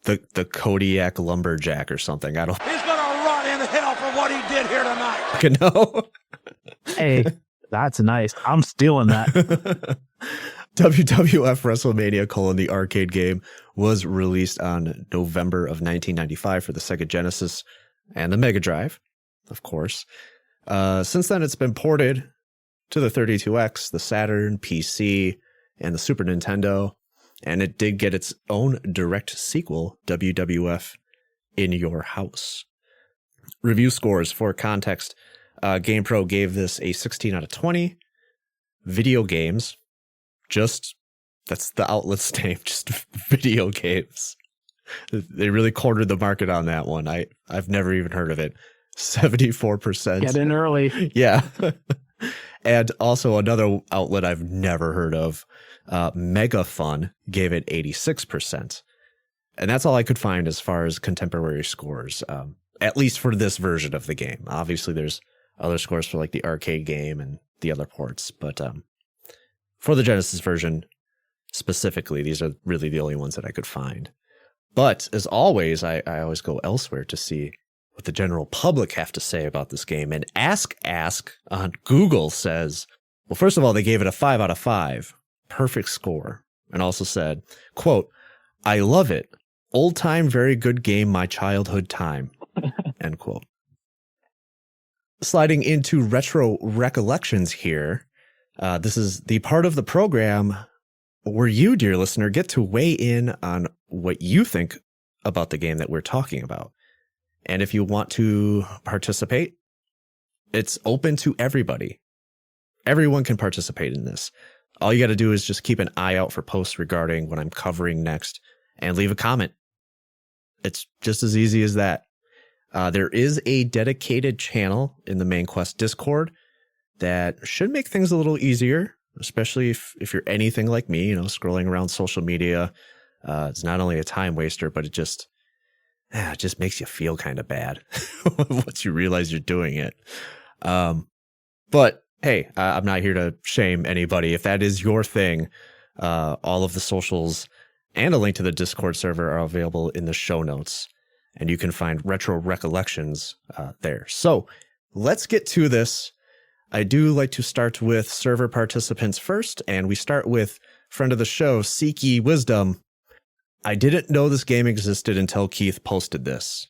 the Kodiak Lumberjack or something. I don't. He's gonna rot in hell for what he did here tonight. No. Hey, that's nice. I'm stealing that. WWF Wrestlemania: the arcade game was released on November of 1995 for the Sega Genesis and the Mega Drive, of course. Since then, it's been ported to the 32X, the Saturn, PC, and the Super Nintendo, and it did get its own direct sequel, WWF In Your House. Review scores for context. GamePro gave this a 16 out of 20. Video games, that's the outlet's name, just video games. They really cornered the market on that one. I've never even heard of it. 74%. Get in early. Yeah. And also another outlet I've never heard of, Mega Fun, gave it 86%. And that's all I could find as far as contemporary scores, at least for this version of the game. Obviously, there's other scores for the arcade game and the other ports, but for the Genesis version specifically, these are really the only ones that I could find. But as always, I always go elsewhere to see what the general public have to say about this game. And Ask on Google says, well, first of all, they gave it a 5 out of 5. Perfect score. And also said, quote, I love it. Old time, very good game, my childhood time. End quote. Sliding into retro recollections here. This is the part of the program where you, dear listener, get to weigh in on what you think about the game that we're talking about. And if you want to participate, it's open to everybody. Everyone can participate in this. All you got to do is just keep an eye out for posts regarding what I'm covering next and leave a comment. It's just as easy as that. There is a dedicated channel in the Main Quest Discord that should make things a little easier, especially if you're anything like me, scrolling around social media. It's not only a time waster, but it just makes you feel kind of bad once you realize you're doing it. But hey, I'm not here to shame anybody. If that is your thing, all of the socials and a link to the Discord server are available in the show notes, and you can find Retro Recollections there. So let's get to this. I do like to start with server participants first, and we start with friend of the show, Seeky Wisdom. I didn't know this game existed until Keith posted this.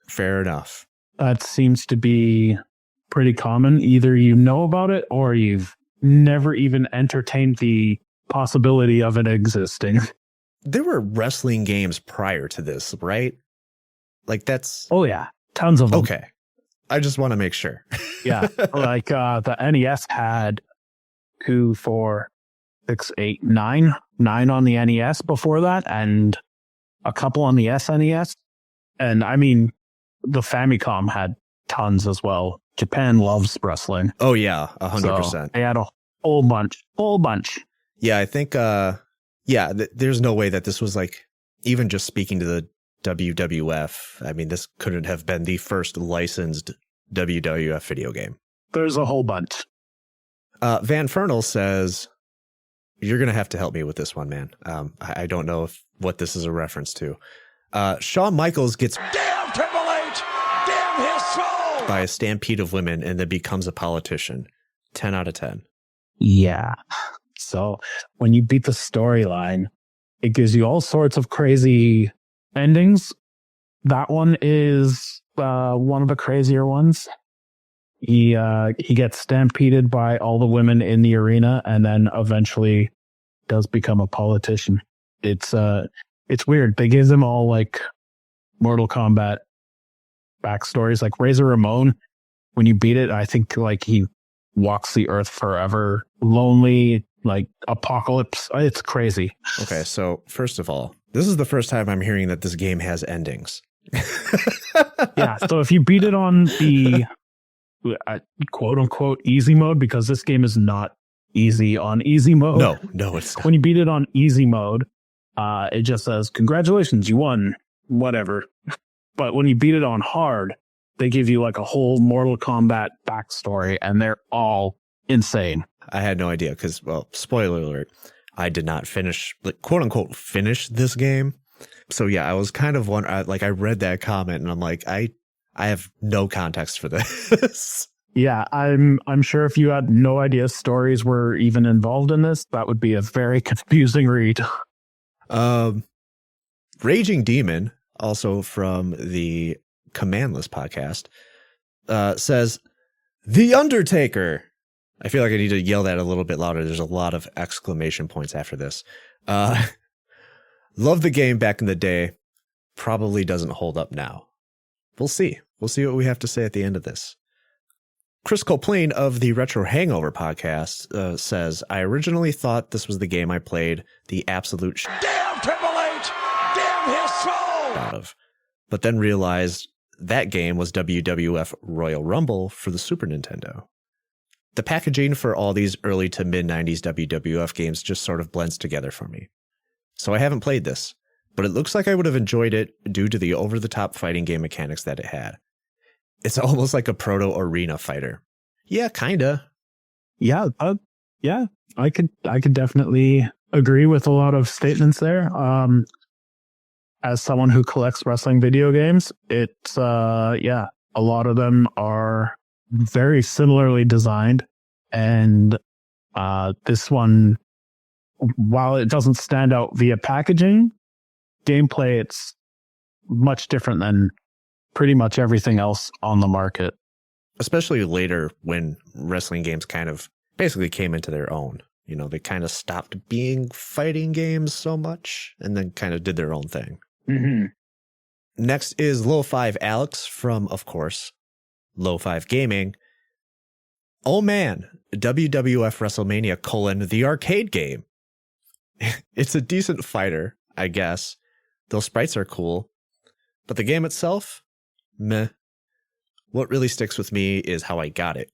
Fair enough. That seems to be pretty common. Either you know about it or you've never even entertained the possibility of it existing. There were wrestling games prior to this, right? Like that's... Oh, yeah. Tons of them. Okay. I just want to make sure. Yeah. Like the NES had 2, 4, 6, 8, 9 on the NES before that, and a couple on the SNES. And I mean, the Famicom had tons as well. Japan loves wrestling. Oh, yeah. 100%. So they had a whole bunch. Yeah, I think, there's no way that this was like, even just speaking to the WWF, I mean, this couldn't have been the first licensed WWF video game. There's a whole bunch. Van Fernal says, you're going to have to help me with this one, man. I don't know what this is a reference to. Shawn Michaels gets Damn Triple H! Damn his soul! by a stampede of women and then becomes a politician. 10 out of 10. Yeah. So when you beat the storyline, it gives you all sorts of crazy endings. That one is one of the crazier ones. He gets stampeded by all the women in the arena and then eventually does become a politician. It's weird. They give them all like Mortal Kombat backstories. Like Razor Ramon, when you beat it, I think like he walks the earth forever, lonely, like apocalypse. It's crazy. Okay, so first of all, this is the first time I'm hearing that this game has endings. Yeah, so if you beat it on the quote unquote easy mode, because this game is not easy on easy mode. No, it's not. When you beat it on easy mode, it just says, congratulations, you won, whatever. But when you beat it on hard, they give you like a whole Mortal Kombat backstory, and they're all insane. I had no idea because, well, spoiler alert, I did not finish, like, quote unquote, finish this game. So yeah, I was kind of wondering, like, I read that comment and I'm like, I have no context for this. Yeah, I'm sure if you had no idea stories were even involved in this, that would be a very confusing read. Raging Demon, also from the Commandless podcast, says, The Undertaker. I feel like I need to yell that a little bit louder. There's a lot of exclamation points after this. Love the game back in the day. Probably doesn't hold up now. We'll see. We'll see what we have to say at the end of this. Chris Coplain of the Retro Hangover podcast says, I originally thought this was the game I played the absolute Damn Triple H! Damn his soul! out of, but then realized that game was WWF Royal Rumble for the Super Nintendo. The packaging for all these early to mid-90s WWF games just sort of blends together for me. So I haven't played this, but it looks like I would have enjoyed it due to the over-the-top fighting game mechanics that it had. It's almost like a proto-arena fighter. Yeah, kinda. Yeah, I could definitely agree with a lot of statements there. As someone who collects wrestling video games, it's a lot of them are very similarly designed, and this one, while it doesn't stand out via packaging, gameplay, it's much different than pretty much everything else on the market. Especially later when wrestling games kind of basically came into their own. You know, they kind of stopped being fighting games so much and then kind of did their own thing. Mm-hmm. Next is Low5 Alex from, of course, Low5 Gaming. Oh man, WWF Wrestlemania : the arcade game. It's a decent fighter, I guess. Those sprites are cool. But the game itself, meh. What really sticks with me is how I got it.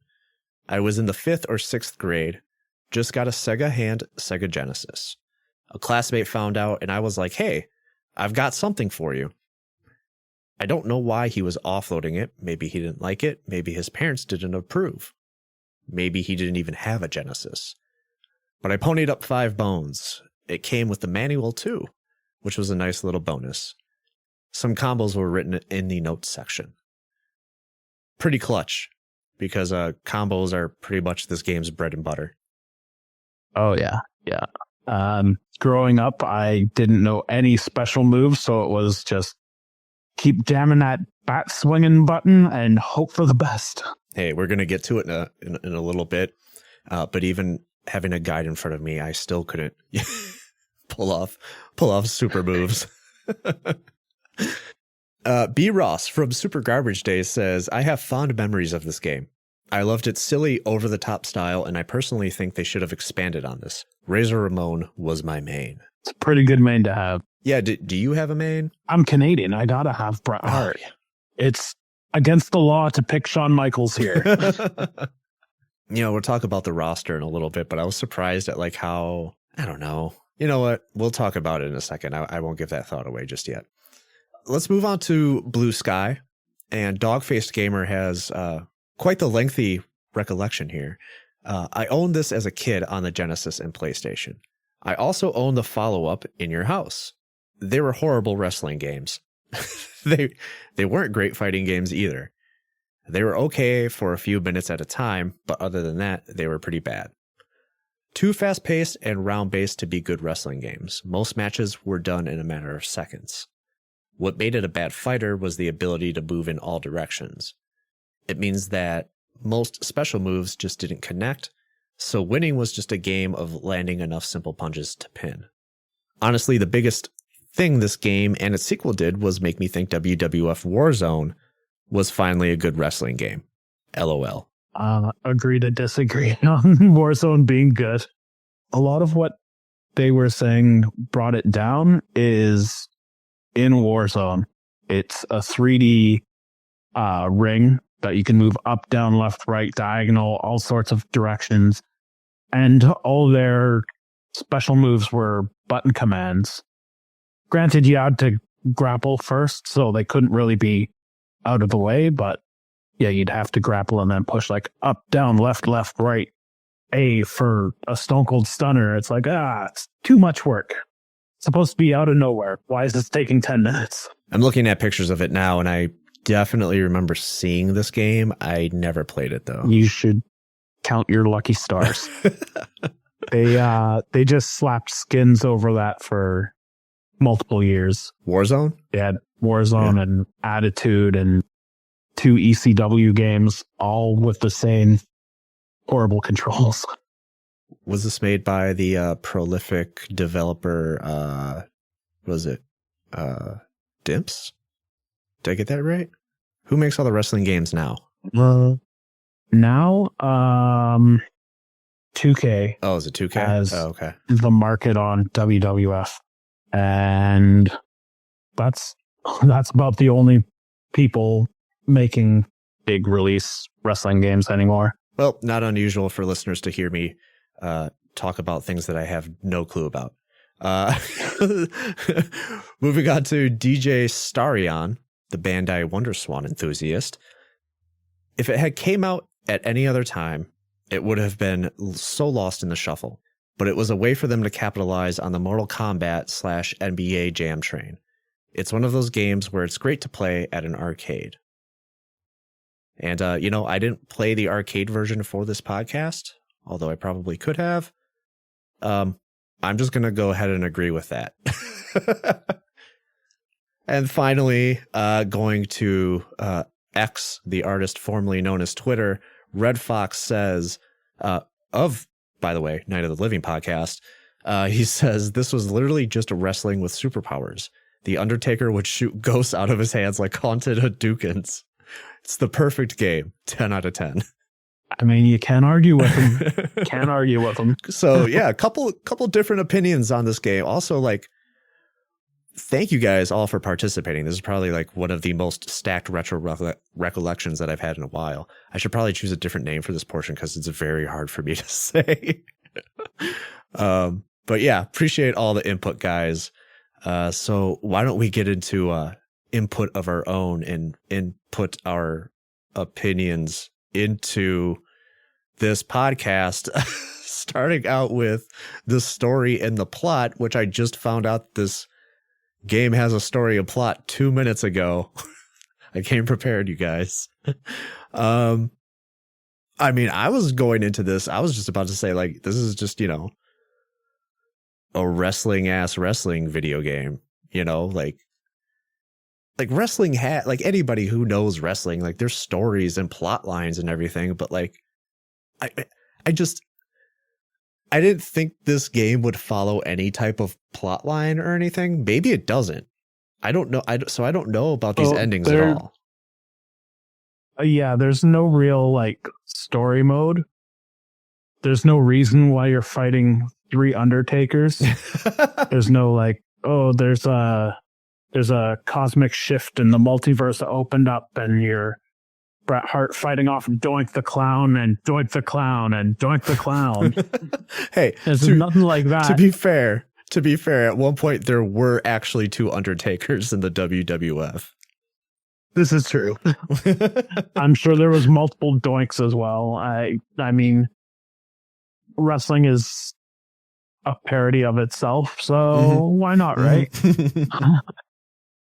I was in the 5th or 6th grade, just got a Sega Genesis. A classmate found out and I was like, hey, I've got something for you. I don't know why he was offloading it. Maybe he didn't like it. Maybe his parents didn't approve. Maybe he didn't even have a Genesis. But I ponied up 5 bones. It came with the manual too, which was a nice little bonus. Some combos were written in the notes section. Pretty clutch. because combos are pretty much this game's bread and butter. Oh, yeah. Yeah. Growing up, I didn't know any special moves, so it was just keep jamming that bat swinging button and hope for the best. Hey, we're going to get to it in a little bit. But even having a guide in front of me, I still couldn't pull off super moves. B. Ross from Super Garbage Days says, I have fond memories of this game. I loved its silly, over-the-top style, and I personally think they should have expanded on this. Razor Ramon was my main. It's a pretty good main to have. Yeah, do you have a main? I'm Canadian. I gotta have Bret Hart. It's against the law to pick Shawn Michaels here. We'll talk about the roster in a little bit, but I was surprised at like how, I don't know. You know what? We'll talk about it in a second. I won't give that thought away just yet. Let's move on to Blue Sky. And Dogfaced Gamer has quite the lengthy recollection here. I owned this as a kid on the Genesis and PlayStation. I also owned the follow-up In Your House. They were horrible wrestling games. They weren't great fighting games either. They were okay for a few minutes at a time, but other than that, they were pretty bad. Too fast-paced and round-based to be good wrestling games. Most matches were done in a matter of seconds. What made it a bad fighter was the ability to move in all directions. It means that most special moves just didn't connect, so winning was just a game of landing enough simple punches to pin. Honestly, the biggest thing this game and its sequel did was make me think WWF Warzone was finally a good wrestling game. LOL. Agree to disagree on Warzone being good. A lot of what they were saying brought it down is in Warzone. It's a 3D ring that you can move up, down, left, right, diagonal, all sorts of directions. And all their special moves were button commands. Granted, you had to grapple first, so they couldn't really be out of the way, but yeah, you'd have to grapple and then push like up, down, left, right, A for a Stone Cold Stunner. It's like, it's too much work. It's supposed to be out of nowhere. Why is this taking 10 minutes? I'm looking at pictures of it now, and I definitely remember seeing this game. I never played it, though. You should count your lucky stars. They just slapped skins over that for multiple years. Warzone? Yeah, Warzone and Attitude and 2 ECW games, all with the same horrible controls. Was this made by the prolific developer, was it Dimps? Did I get that right? Who makes all the wrestling games now? Now, 2K. Oh, is it 2K? Has okay. The market on WWF. And that's about the only people making big release wrestling games anymore. Well, not unusual for listeners to hear me talk about things that I have no clue about. Moving on to DJ Starion, the Bandai WonderSwan enthusiast. If it had came out at any other time, it would have been so lost in the shuffle. But it was a way for them to capitalize on the Mortal Kombat / NBA Jam train. It's one of those games where it's great to play at an arcade. And, I didn't play the arcade version for this podcast, although I probably could have. I'm just going to go ahead and agree with that. And finally, going to X, the artist formerly known as Twitter, Red Fox says, by the way, Night of the Living podcast, he says, this was literally just a wrestling with superpowers. The Undertaker would shoot ghosts out of his hands like haunted Hadoukens. It's the perfect game. 10 out of 10. I mean, you can't argue with him. Can't argue with him. So, yeah, a couple different opinions on this game. Also, like, thank you guys all for participating. This is probably like one of the most stacked retro recollections that I've had in a while. I should probably choose a different name for this portion because it's very hard for me to say. But yeah, appreciate all the input, guys. So why don't we get into input of our own and input our opinions into this podcast, starting out with the story and the plot, which I just found out this game has a story and plot 2 minutes ago. I came prepared, you guys. I mean, I was going into this, I was just about to say, like, this is just, a wrestling video game, like wrestling like anybody who knows wrestling, like there's stories and plot lines and everything, but like, I didn't think this game would follow any type of plot line or anything. Maybe it doesn't. I don't know. So I don't know about these endings at all. Yeah, there's no real like story mode. There's no reason why you're fighting 3 Undertakers. There's no like, oh, there's a cosmic shift in the multiverse that opened up and you're Bret Hart fighting off Doink the Clown and Doink the Clown and Doink the Clown. Hey, there's nothing like that. To be fair, at one point there were actually 2 Undertakers in the WWF. This is true. I'm sure there was multiple Doinks as well. I mean, wrestling is a parody of itself, so why not, right?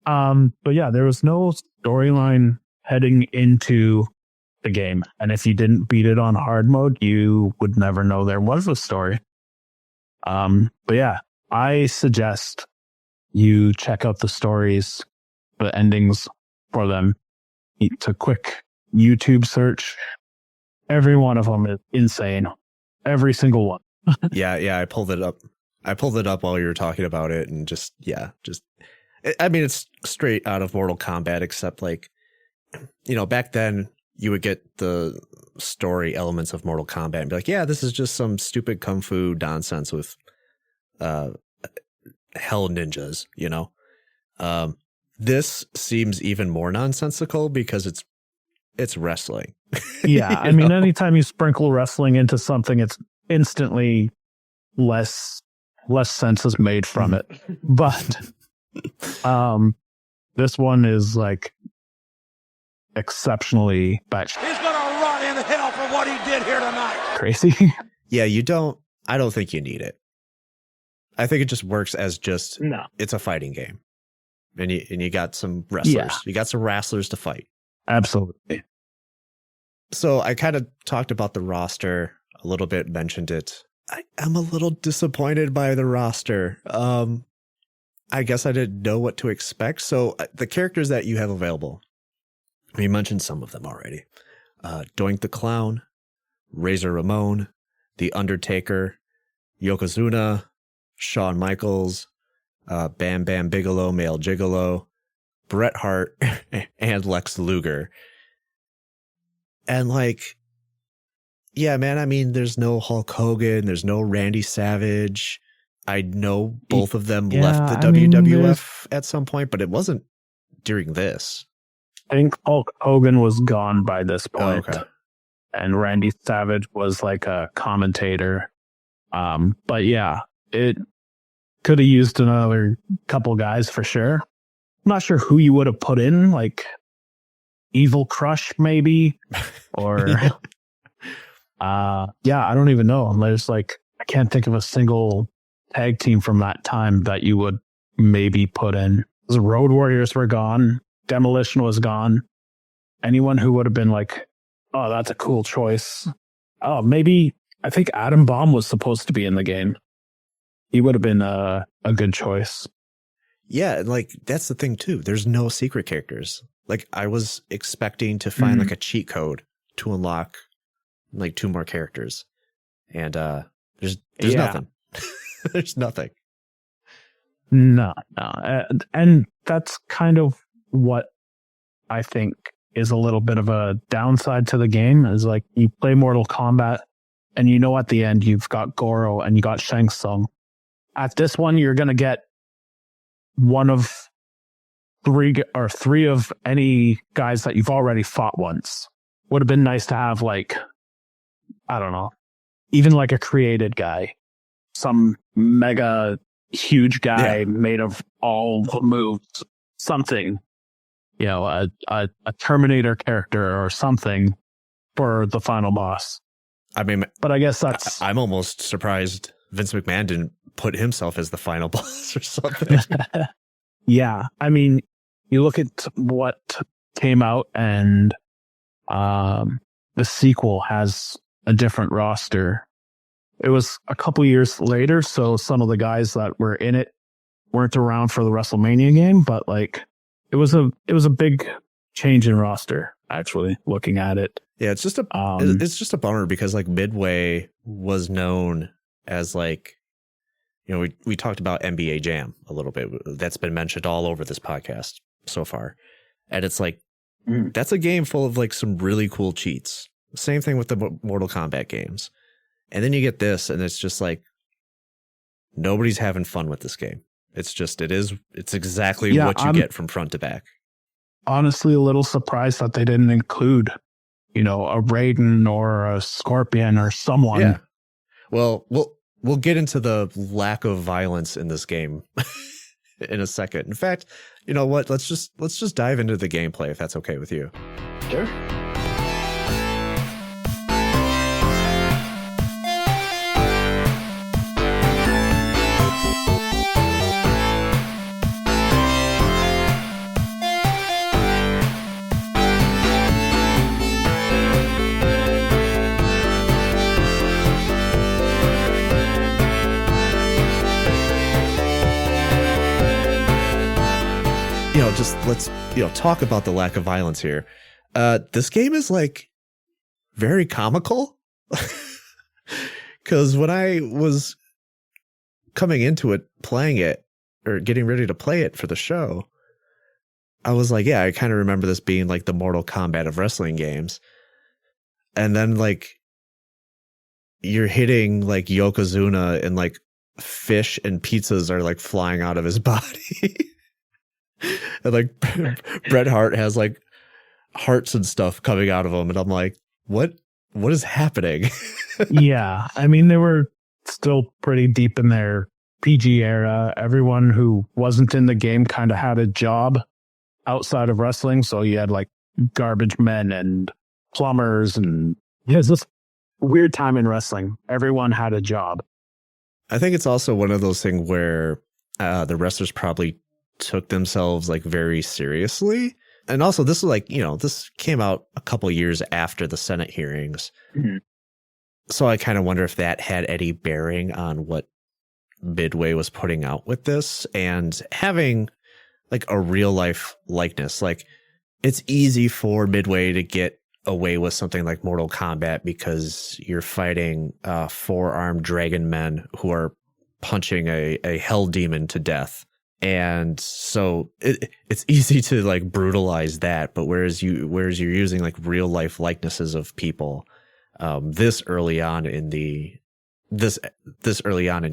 But yeah, there was no storyline heading into the game, and if you didn't beat it on hard mode, you would never know there was a story. But yeah, I suggest you check out the stories, the endings for them. It's a quick YouTube search. Every one of them is insane. Every single one. Yeah, I pulled it up. While you were talking about it, and I mean, it's straight out of Mortal Kombat, except like, back then you would get the story elements of Mortal Kombat and be like, yeah, this is just some stupid kung fu nonsense with hell ninjas, This seems even more nonsensical because it's wrestling. Yeah, I mean, anytime you sprinkle wrestling into something, it's instantly less sense is made from it. But this one is like exceptionally batshit. He's gonna rot in hell for what he did here tonight. Crazy. Yeah, I don't think you need it. I think it just works as it's a fighting game. And you got some wrestlers. Yeah. You got some wrestlers to fight. Absolutely. So I kind of talked about the roster a little bit, mentioned it. I'm a little disappointed by the roster. I guess I didn't know what to expect. So the characters that you have available, we mentioned some of them already. Doink the Clown, Razor Ramon, The Undertaker, Yokozuna, Shawn Michaels, Bam Bam Bigelow, Male Gigolo, Bret Hart, and Lex Luger. And like, yeah, man, I mean, there's no Hulk Hogan, there's no Randy Savage. I know both of them left the WWF at some point, but it wasn't during this. I think Hulk Hogan was gone by this point. Oh, okay. And Randy Savage was like a commentator. But yeah, it could have used another couple guys for sure. I'm not sure who you would have put in, like Evil Crush maybe, or yeah, I don't even know. There's like, I can't think of a single tag team from that time that you would maybe put in. The Road Warriors were gone. Demolition was gone. Anyone who would have been like, oh, that's a cool choice. Oh, maybe, I think Adam Bomb was supposed to be in the game. He would have been a good choice. Yeah, like that's the thing too. There's no secret characters. Like I was expecting to find like a cheat code to unlock like 2 more characters. And there's nothing. There's nothing. No. And that's kind of what I think is a little bit of a downside to the game, is like you play Mortal Kombat and at the end you've got Goro and you got Shang Tsung. At this one, you're going to get one of 3 of any guys that you've already fought once. Would have been nice to have like, I don't know, even like a created guy, some mega huge guy made of all the moves, something, a Terminator character or something for the final boss. I mean, but I guess that's, I'm almost surprised Vince McMahon didn't put himself as the final boss or something. Yeah. I mean, you look at what came out and the sequel has a different roster. It was a couple years later, so some of the guys that were in it weren't around for the WrestleMania game, but like it was a big change in roster, actually, looking at it. Yeah, it's just a bummer because like Midway was known as like, you know, we talked about NBA Jam a little bit. That's been mentioned all over this podcast so far. And it's like, that's a game full of like some really cool cheats. Same thing with the Mortal Kombat games. And then you get this and it's just like, nobody's having fun with this game. It's exactly what you get from front to back. Honestly, a little surprised that they didn't include, you know, a Raiden or a Scorpion or someone. Yeah. Well, we'll get into the lack of violence in this game in a second. In fact, you know what? Let's just dive into the gameplay if that's okay with you. Sure. Let's talk about the lack of violence here. This game is like very comical because when I was coming into it, playing it or getting ready to play it for the show, I was like, yeah, I kind of remember this being like the Mortal Kombat of wrestling games. And then like you're hitting like Yokozuna and like fish and pizzas are like flying out of his body. And like Bret Hart has like hearts and stuff coming out of him. And I'm like, what is happening? Yeah. I mean, they were still pretty deep in their PG era. Everyone who wasn't in the game kind of had a job outside of wrestling. So you had like garbage men and plumbers, and it was this weird time in wrestling. Everyone had a job. I think it's also one of those things where the wrestlers probably took themselves like very seriously. And also this is like, you know, this came out a couple years after the Senate hearings. Mm-hmm. So I kind of wonder if that had any bearing on what Midway was putting out with this, and having like a real life likeness. Like it's easy for Midway to get away with something like Mortal Kombat because you're fighting four-armed dragon men who are punching a hell demon to death. And so it's easy to like brutalize that, but whereas you're using like real life likenesses of people, this early on in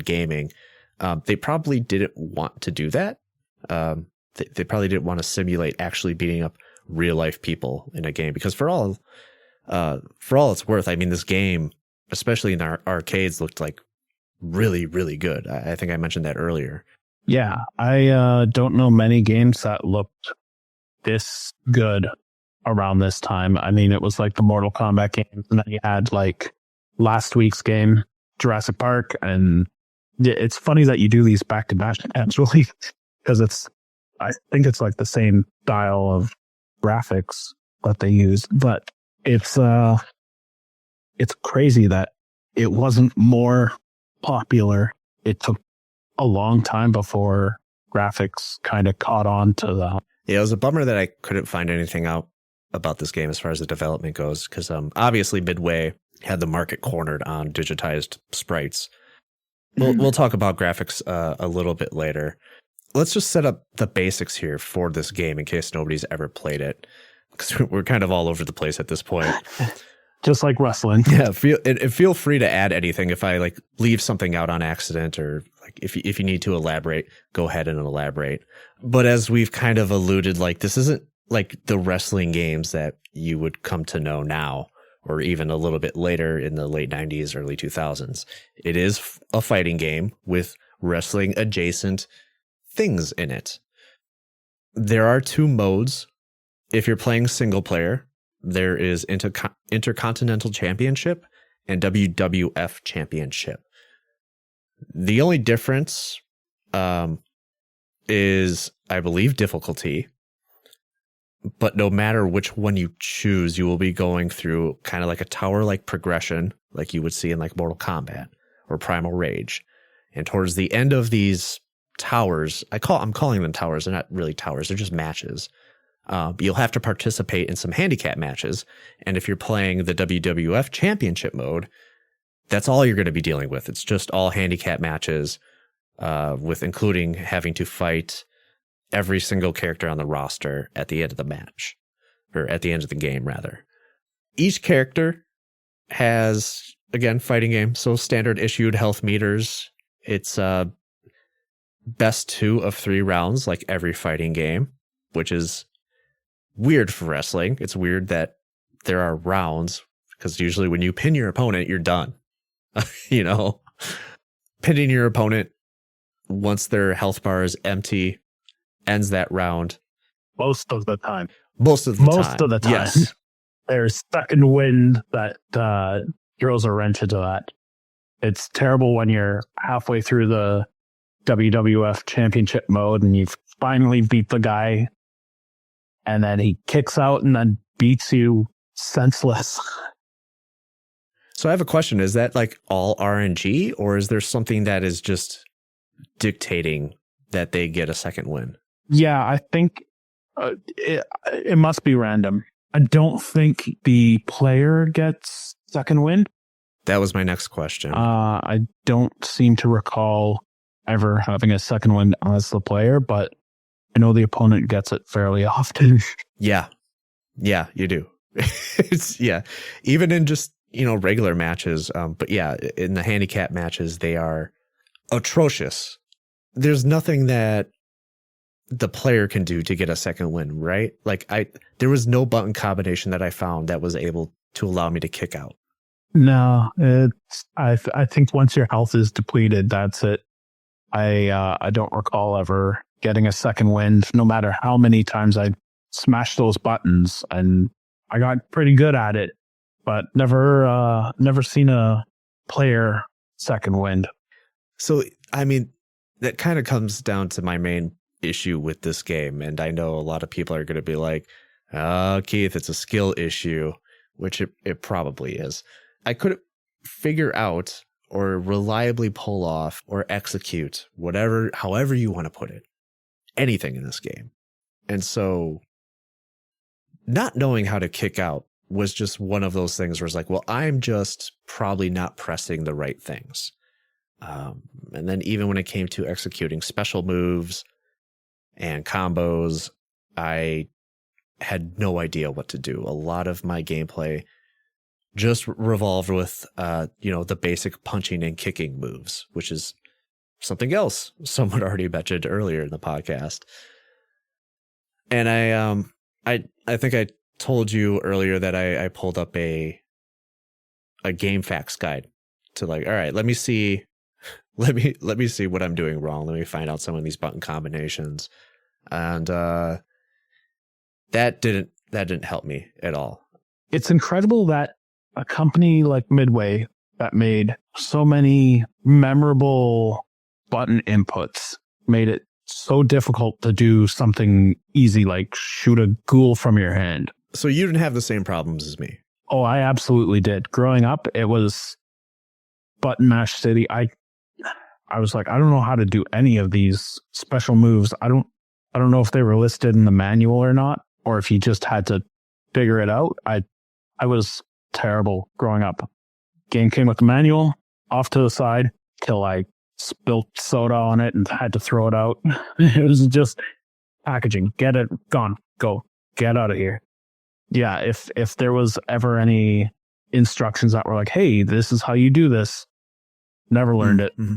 gaming, they probably didn't want to do that. They probably didn't want to simulate actually beating up real life people in a game, because for all it's worth, I mean, this game, especially in our arcades, looked like really, really good. I think I mentioned that earlier. Yeah, I don't know many games that looked this good around this time. I mean, it was like the Mortal Kombat games, and then you had like last week's game, Jurassic Park, and it's funny that you do these back to back, actually, because I think it's like the same style of graphics that they use, but it's crazy that it wasn't more popular. It took a long time before graphics kind of caught on to that. Yeah, it was a bummer that I couldn't find anything out about this game as far as the development goes, because obviously Midway had the market cornered on digitized sprites. We'll talk about graphics a little bit later. Let's just set up the basics here for this game in case nobody's ever played it, because we're kind of all over the place at this point. Just like wrestling. Yeah, feel free to add anything if I like leave something out on accident, or like if you need to elaborate, go ahead and elaborate. But as we've kind of alluded, like this isn't like the wrestling games that you would come to know now, or even a little bit later in the late 90s, early 2000s. It is a fighting game with wrestling adjacent things in it. There are two modes. If you're playing single player, there is Intercontinental Championship and WWF Championship. The only difference is, I believe, difficulty. but no matter which one you choose, you will be going through kind of like a tower-like progression, like you would see in like Mortal Kombat or Primal Rage. And towards the end of these towers, I'm calling them towers. They're not really towers. They're just matches. You'll have to participate in some handicap matches. And if you're playing the WWF Championship mode, that's all you're going to be dealing with. It's just all handicap matches, with including having to fight every single character on the roster at the end of the match, or at the end of the game, rather. Each character has, again, fighting game, so standard issued health meters. It's best 2 of 3 rounds, like every fighting game, which is weird for wrestling. It's weird that there are rounds, because usually when you pin your opponent, you're done. You know, pinning your opponent once their health bar is empty ends that round. Most of the time. Most of the time. Yes. There's second wind that throws a wrench into that. It's terrible when you're halfway through the WWF Championship mode and you've finally beat the guy, and then he kicks out and then beats you senseless. So I have a question. Is that like all RNG, or is there something that is just dictating that they get a second win? Yeah, I think it must be random. I don't think the player gets second win. That was my next question. I don't seem to recall ever having a second win as the player, but I know the opponent gets it fairly often. Yeah, you do. Even in just, regular matches. But yeah, in the handicap matches, they are atrocious. There's nothing that the player can do to get a second win, right? Like there was no button combination that I found that was able to allow me to kick out. No, I think once your health is depleted, that's it. I don't recall ever getting a second wind, no matter how many times I smashed those buttons, and I got pretty good at it, but never seen a player second wind. So, I mean, that kind of comes down to my main issue with this game. And I know a lot of people are going to be like, oh, Keith, it's a skill issue, which it probably is. I couldn't figure out or reliably pull off or execute however you want to put it, anything in this game. And so not knowing how to kick out was just one of those things where it's like, well, I'm just probably not pressing the right things. And then even when it came to executing special moves and combos, I had no idea what to do. A lot of my gameplay just revolved with, the basic punching and kicking moves, which is something else someone already mentioned earlier in the podcast. And I think I told you earlier that I pulled up a game facts guide to like, all right, let me see what I'm doing wrong. Let me find out some of these button combinations. And that didn't help me at all. It's incredible that a company like Midway that made so many memorable button inputs made it so difficult to do something easy like shoot a ghoul from your hand. So you didn't have the same problems as me. Oh, I absolutely did. Growing up, it was button mash city. I was like, I don't know how to do any of these special moves. I don't know if they were listed in the manual or not, or if you just had to figure it out. I was terrible growing up. Game came with the manual, off to the side till I spilt soda on it and had to throw it out. It was just packaging. Get it, gone, go, get out of here. Yeah, if there was ever any instructions that were like, hey, this is how you do this, never learned it. Mm-hmm.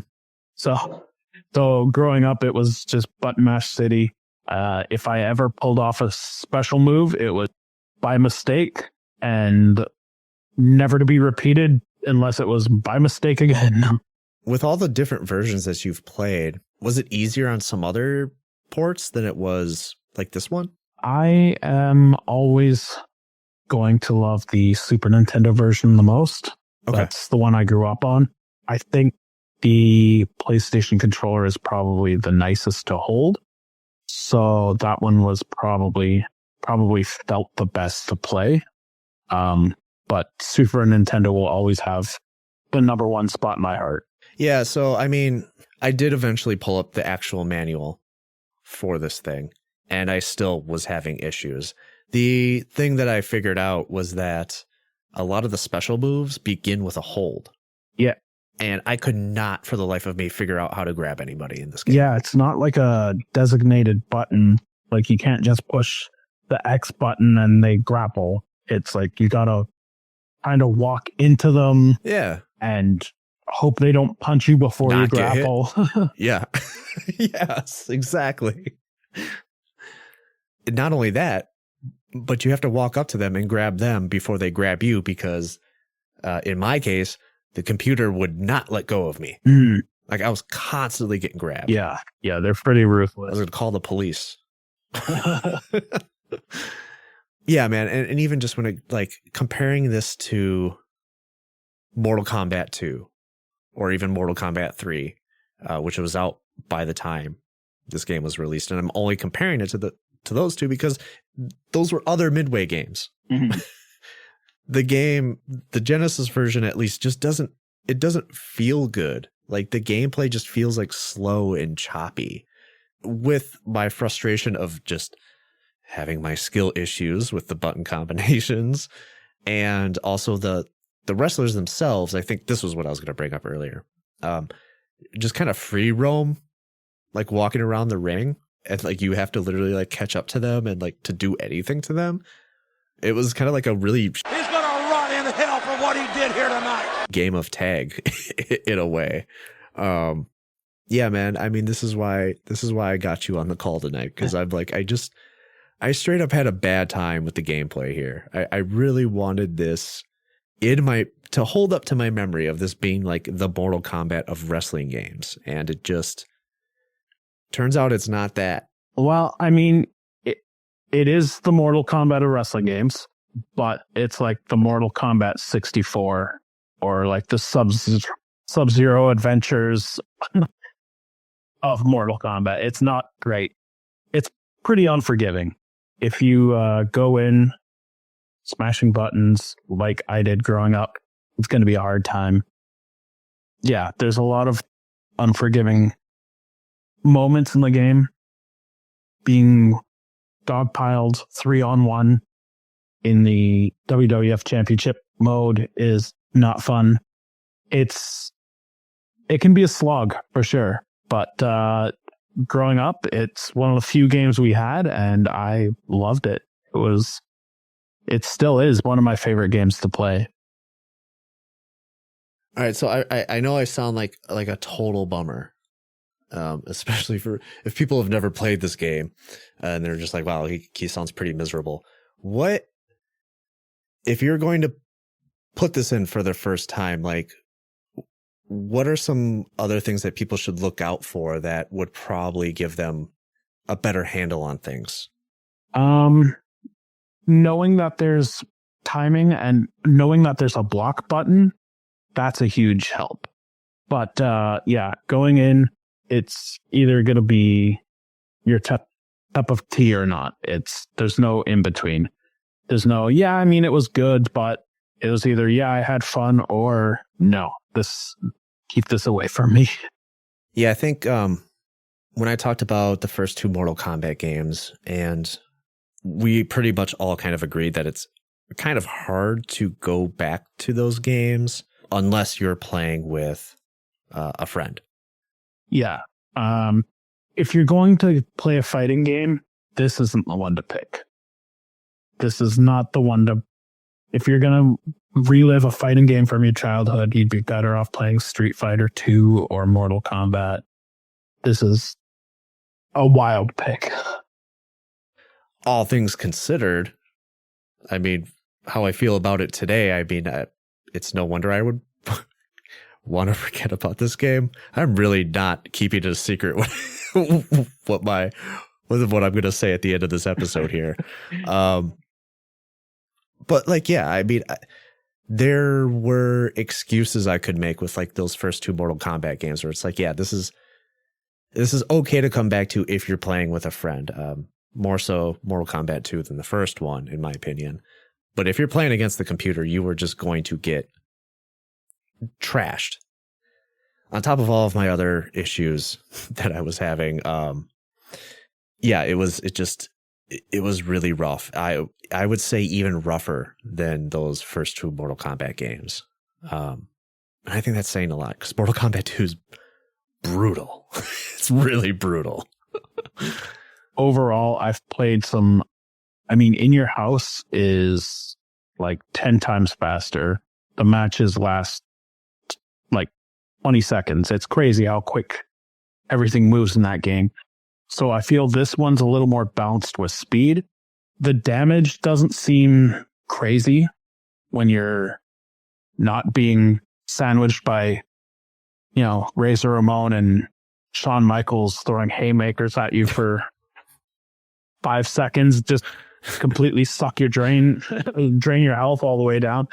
So growing up, it was just button mash city. If I ever pulled off a special move, it was by mistake and never to be repeated unless it was by mistake again. With all the different versions that you've played, was it easier on some other ports than it was like this one? I am always going to love the Super Nintendo version the most. Okay. That's the one I grew up on. I think the PlayStation controller is probably the nicest to hold. So that one was probably probably felt the best to play. But Super Nintendo will always have the number one spot in my heart. Yeah, so I mean, I did eventually pull up the actual manual for this thing, and I still was having issues. The thing that I figured out was that a lot of the special moves begin with a hold. Yeah. And I could not, for the life of me, figure out how to grab anybody in this game. Yeah, it's not like a designated button. Like, you can't just push the X button and they grapple. It's like you gotta kind of walk into them. Yeah. And hope they don't punch you before Not you grapple. Yeah. Yes, exactly. Not only that, but you have to walk up to them and grab them before they grab you, because in my case, the computer would not let go of me. Like, I was constantly getting grabbed. Yeah, they're pretty I ruthless. was going to call the police. Yeah, man. And even just when comparing this to Mortal Kombat 2 or even Mortal Kombat 3, which was out by the time this game was released. And I'm only comparing it to those two because those were other Midway games. Mm-hmm. The Genesis version at least just doesn't feel good. Like, the gameplay just feels like slow and choppy, with my frustration of just having my skill issues with the button combinations, and also the wrestlers themselves. I think this was what I was going to bring up earlier. Just kind of free roam, like walking around the ring, and like you have to literally like catch up to them and like to do anything to them. It was kind of like a really He's gonna rot in hell for what he did here tonight. game of tag in a way. Yeah, man. I mean, this is why I got you on the call tonight, because I'm like, I straight up had a bad time with the gameplay here. I really wanted this to hold up to my memory of this being like the Mortal Kombat of wrestling games, and it just turns out it's not that. Well, I mean, it is the Mortal Kombat of wrestling games, but it's like the Mortal Kombat 64 or like the Sub-Zero Adventures of Mortal Kombat. It's not great. It's pretty unforgiving. If you go in smashing buttons like I did growing up, it's going to be a hard time. Yeah, there's a lot of unforgiving moments in the game. Being dogpiled 3-on-1 in the WWF Championship mode is not fun. It can be a slog for sure, but growing up, it's one of the few games we had, and I loved it. It still is one of my favorite games to play. All right, so I know I sound like a total bummer, especially if people have never played this game and they're just like, wow, he sounds pretty miserable. What if you're going to put this in for the first time? Like, what are some other things that people should look out for that would probably give them a better handle on things? Knowing that there's timing and knowing that there's a block button, that's a huge help. But yeah, going in, it's either going to be your cup of tea or not. There's no in between. There's no, yeah, I mean, it was good, but it was either, yeah, I had fun, or no, keep this away from me. Yeah, I think when I talked about the first two Mortal Kombat games, and we pretty much all kind of agreed that it's kind of hard to go back to those games unless you're playing with a friend. Yeah. If you're going to play a fighting game, this isn't the one to pick. This is not the one to... If you're going to relive a fighting game from your childhood, you'd be better off playing Street Fighter 2 or Mortal Kombat. This is a wild pick. All things considered, I mean, how I feel about it today, I mean, it's no wonder I would want to forget about this game. I'm really not keeping it a secret what I'm going to say at the end of this episode here. But like, yeah, I mean, there were excuses I could make with like those first two Mortal Kombat games where it's like, yeah, this is okay to come back to if you're playing with a friend. more so Mortal Kombat 2 than the first one, in my opinion. But if you're playing against the computer, you were just going to get trashed. On top of all of my other issues that I was having, it was really rough. I would say even rougher than those first 2 Mortal Kombat games. And I think that's saying a lot because Mortal Kombat 2 is brutal. It's really brutal. Overall, I've played some. I mean, In Your House is like 10 times faster. The matches last like 20 seconds. It's crazy how quick everything moves in that game. So I feel this one's a little more balanced with speed. The damage doesn't seem crazy when you're not being sandwiched by, Razor Ramon and Shawn Michaels throwing haymakers at you for 5 seconds, just completely suck your drain your health all the way down.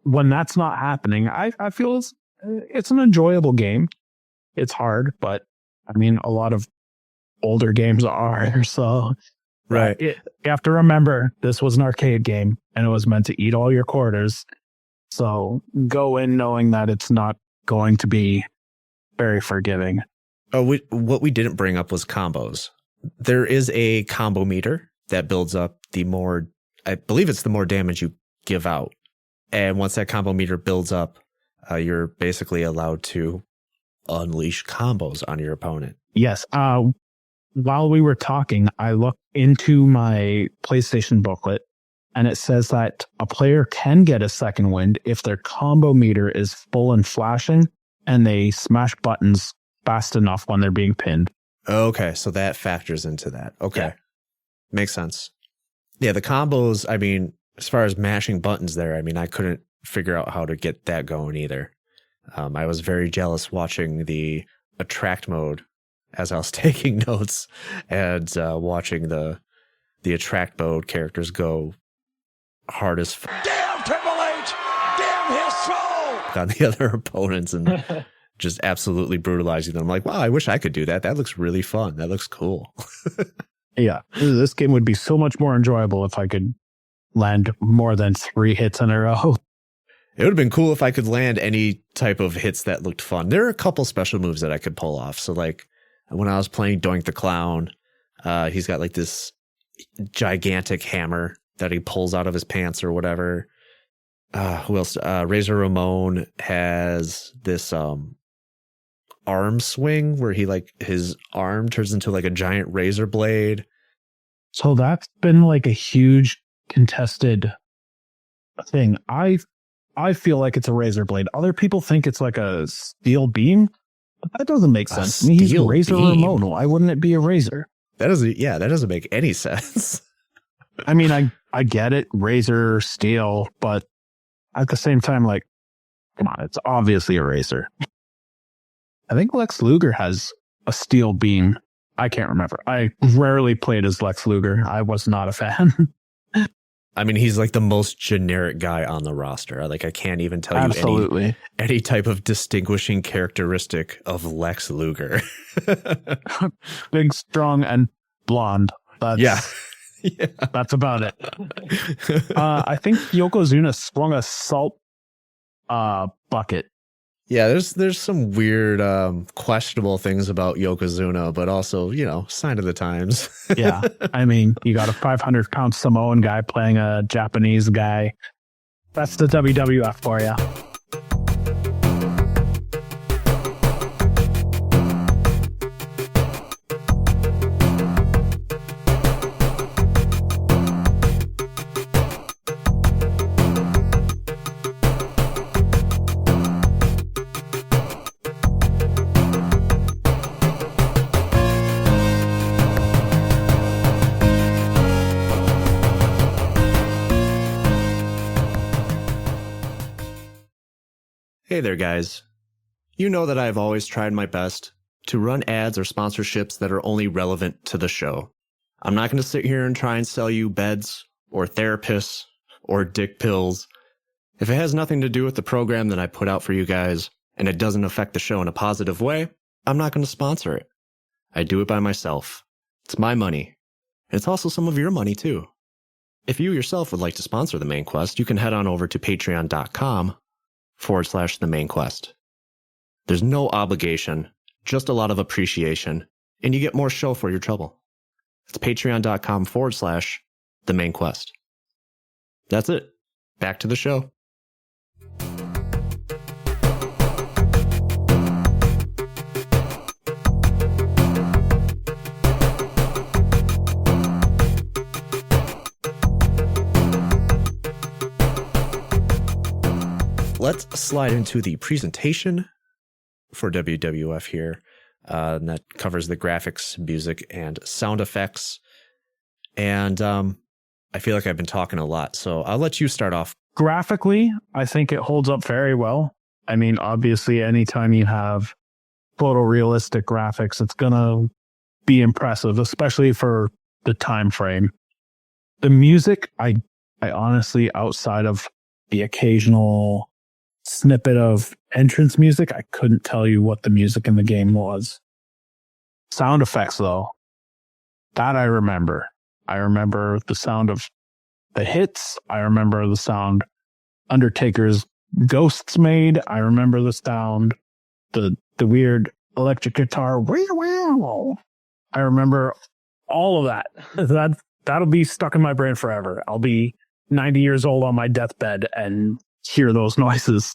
When that's not happening, I feel it's an enjoyable game. It's hard, but I mean, a lot of older games are, so right. You have to remember this was an arcade game and it was meant to eat all your quarters. So go in knowing that it's not going to be very forgiving. Oh, what we didn't bring up was combos. There is a combo meter that builds up I believe it's the more damage you give out. And once that combo meter builds up, you're basically allowed to unleash combos on your opponent. Yes. While we were talking, I looked into my PlayStation booklet and it says that a player can get a second wind if their combo meter is full and flashing and they smash buttons fast enough when they're being pinned. Okay, so that factors into that. Okay. Yeah. Makes sense. Yeah, the combos, I mean, as far as mashing buttons there, I mean, I couldn't figure out how to get that going either. I was very jealous watching the attract mode as I was taking notes and watching the attract mode characters go hard as Damn Triple H! Damn his soul! on the other opponents and just absolutely brutalizing them. I'm like, wow, I wish I could do that. That looks really fun. That looks cool. Yeah, this game would be so much more enjoyable if I could land more than 3 hits in a row. It would have been cool if I could land any type of hits that looked fun. There are a couple special moves that I could pull off. So like when I was playing Doink the Clown, he's got like this gigantic hammer that he pulls out of his pants or whatever. Who else? Razor Ramon has this arm swing where he like his arm turns into like a giant razor blade. So that's been like a huge contested thing. I feel like it's a razor blade. Other people think it's like a steel beam, but that doesn't make sense. I mean, he's Razor Ramon. Why wouldn't it be a razor? That doesn't make any sense. I mean, I get it, razor, steel, but at the same time, like, come on, it's obviously a razor. I think Lex Luger has a steel beam. I can't remember. I rarely played as Lex Luger. I was not a fan. I mean, he's like the most generic guy on the roster. Like, I can't even tell you any type of distinguishing characteristic of Lex Luger. Big, strong, and blonde. Yeah. That's about it. I think Yokozuna sprung a salt bucket. Yeah, there's some weird, questionable things about Yokozuna, but also, sign of the times. Yeah, I mean, you got a 500-pound Samoan guy playing a Japanese guy. That's the WWF for you. Hey there, guys. You know that I've always tried my best to run ads or sponsorships that are only relevant to the show. I'm not going to sit here and try and sell you beds or therapists or dick pills. If it has nothing to do with the program that I put out for you guys and it doesn't affect the show in a positive way, I'm not going to sponsor it. I do it by myself. It's my money. It's also some of your money too. If you yourself would like to sponsor The Main Quest, you can head on over to patreon.com/The Main Quest. There's no obligation, just a lot of appreciation, and you get more show for your trouble. It's patreon.com/The Main Quest. That's it. Back to the show. Let's slide into the presentation for WWF here. And that covers the graphics, music, and sound effects. And I feel like I've been talking a lot, so I'll let you start off. Graphically, I think it holds up very well. I mean, obviously, anytime you have photorealistic graphics, it's going to be impressive, especially for the time frame. The music, I honestly, outside of the occasional snippet of entrance music, I couldn't tell you what the music in the game was. Sound effects, though, that I remember. I remember the sound of the hits. I remember the sound Undertaker's ghosts made. I remember the sound, the weird electric guitar. I remember all of that. That'll be stuck in my brain forever. I'll be 90 years old on my deathbed and hear those noises.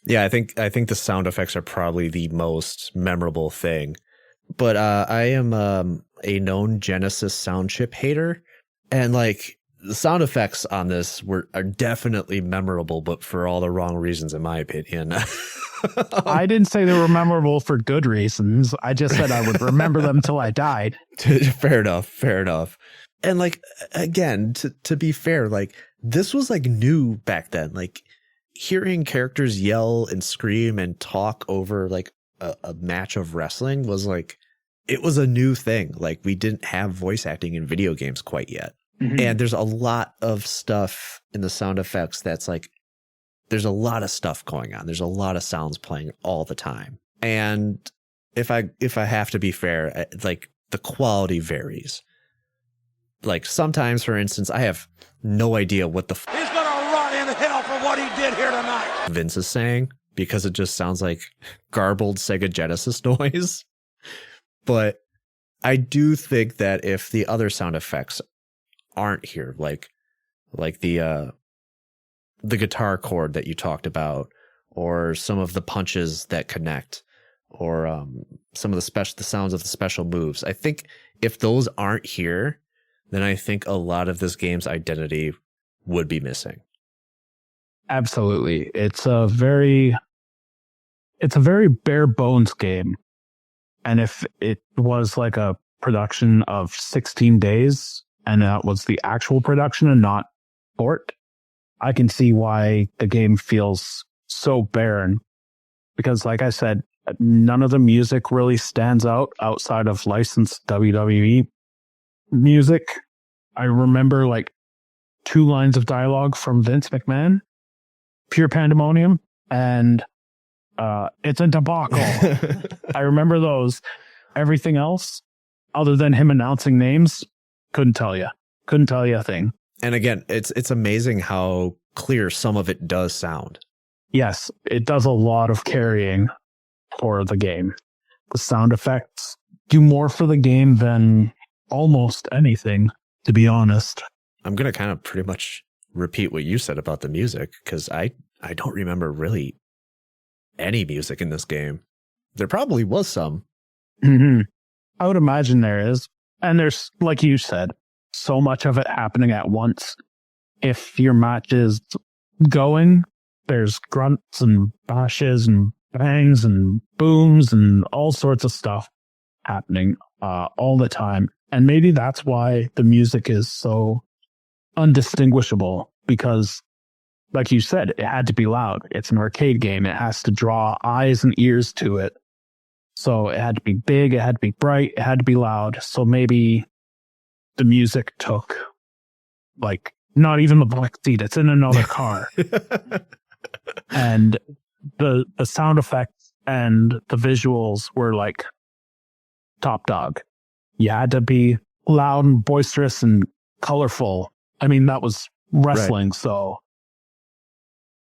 Yeah, I think the sound effects are probably the most memorable thing. But I am a known Genesis sound chip hater, and like the sound effects on this are definitely memorable, but for all the wrong reasons, in my opinion. I didn't say they were memorable for good reasons. I just said I would remember them till I died. Fair enough. And like, again, to be fair, like this was like new back then. Like hearing characters yell and scream and talk over like a match of wrestling was like, it was a new thing. Like we didn't have voice acting in video games quite yet. Mm-hmm. And there's a lot of stuff in the sound effects that's like, there's a lot of stuff going on. There's a lot of sounds playing all the time. And if I have to be fair, like the quality varies. Like sometimes, for instance, I have no idea what the He's gonna rot in hell for what he did here tonight. Vince is saying, because it just sounds like garbled Sega Genesis noise. But I do think that if the other sound effects aren't here, like the guitar chord that you talked about, or some of the punches that connect, or some of the sounds of the special moves, I think if those aren't here, then I think a lot of this game's identity would be missing. Absolutely. It's a very bare bones game. And if it was like a production of 16 days and that was the actual production and not port, I can see why the game feels so barren. Because like I said, none of the music really stands out outside of licensed WWE music. I remember like 2 lines of dialogue from Vince McMahon, pure pandemonium, and it's a debacle. I remember those. Everything else, other than him announcing names, couldn't tell you a thing. And again, it's amazing how clear some of it does sound. Yes, it does a lot of carrying for the game. The sound effects do more for the game than almost anything, to be honest. I'm going to kind of pretty much repeat what you said about the music, because I don't remember really any music in this game. There probably was some. Mm-hmm. I would imagine there is. And there's, like you said, so much of it happening at once. If your match is going, there's grunts and bashes and bangs and booms and all sorts of stuff happening all the time. And maybe that's why the music is so undistinguishable, because like you said, it had to be loud. It's an arcade game. It has to draw eyes and ears to it. So it had to be big, it had to be bright, it had to be loud. So maybe the music took like not even the back seat, it's in another car. And the sound effects and the visuals were like top dog. You had to be loud and boisterous and colorful. I mean, that was wrestling, so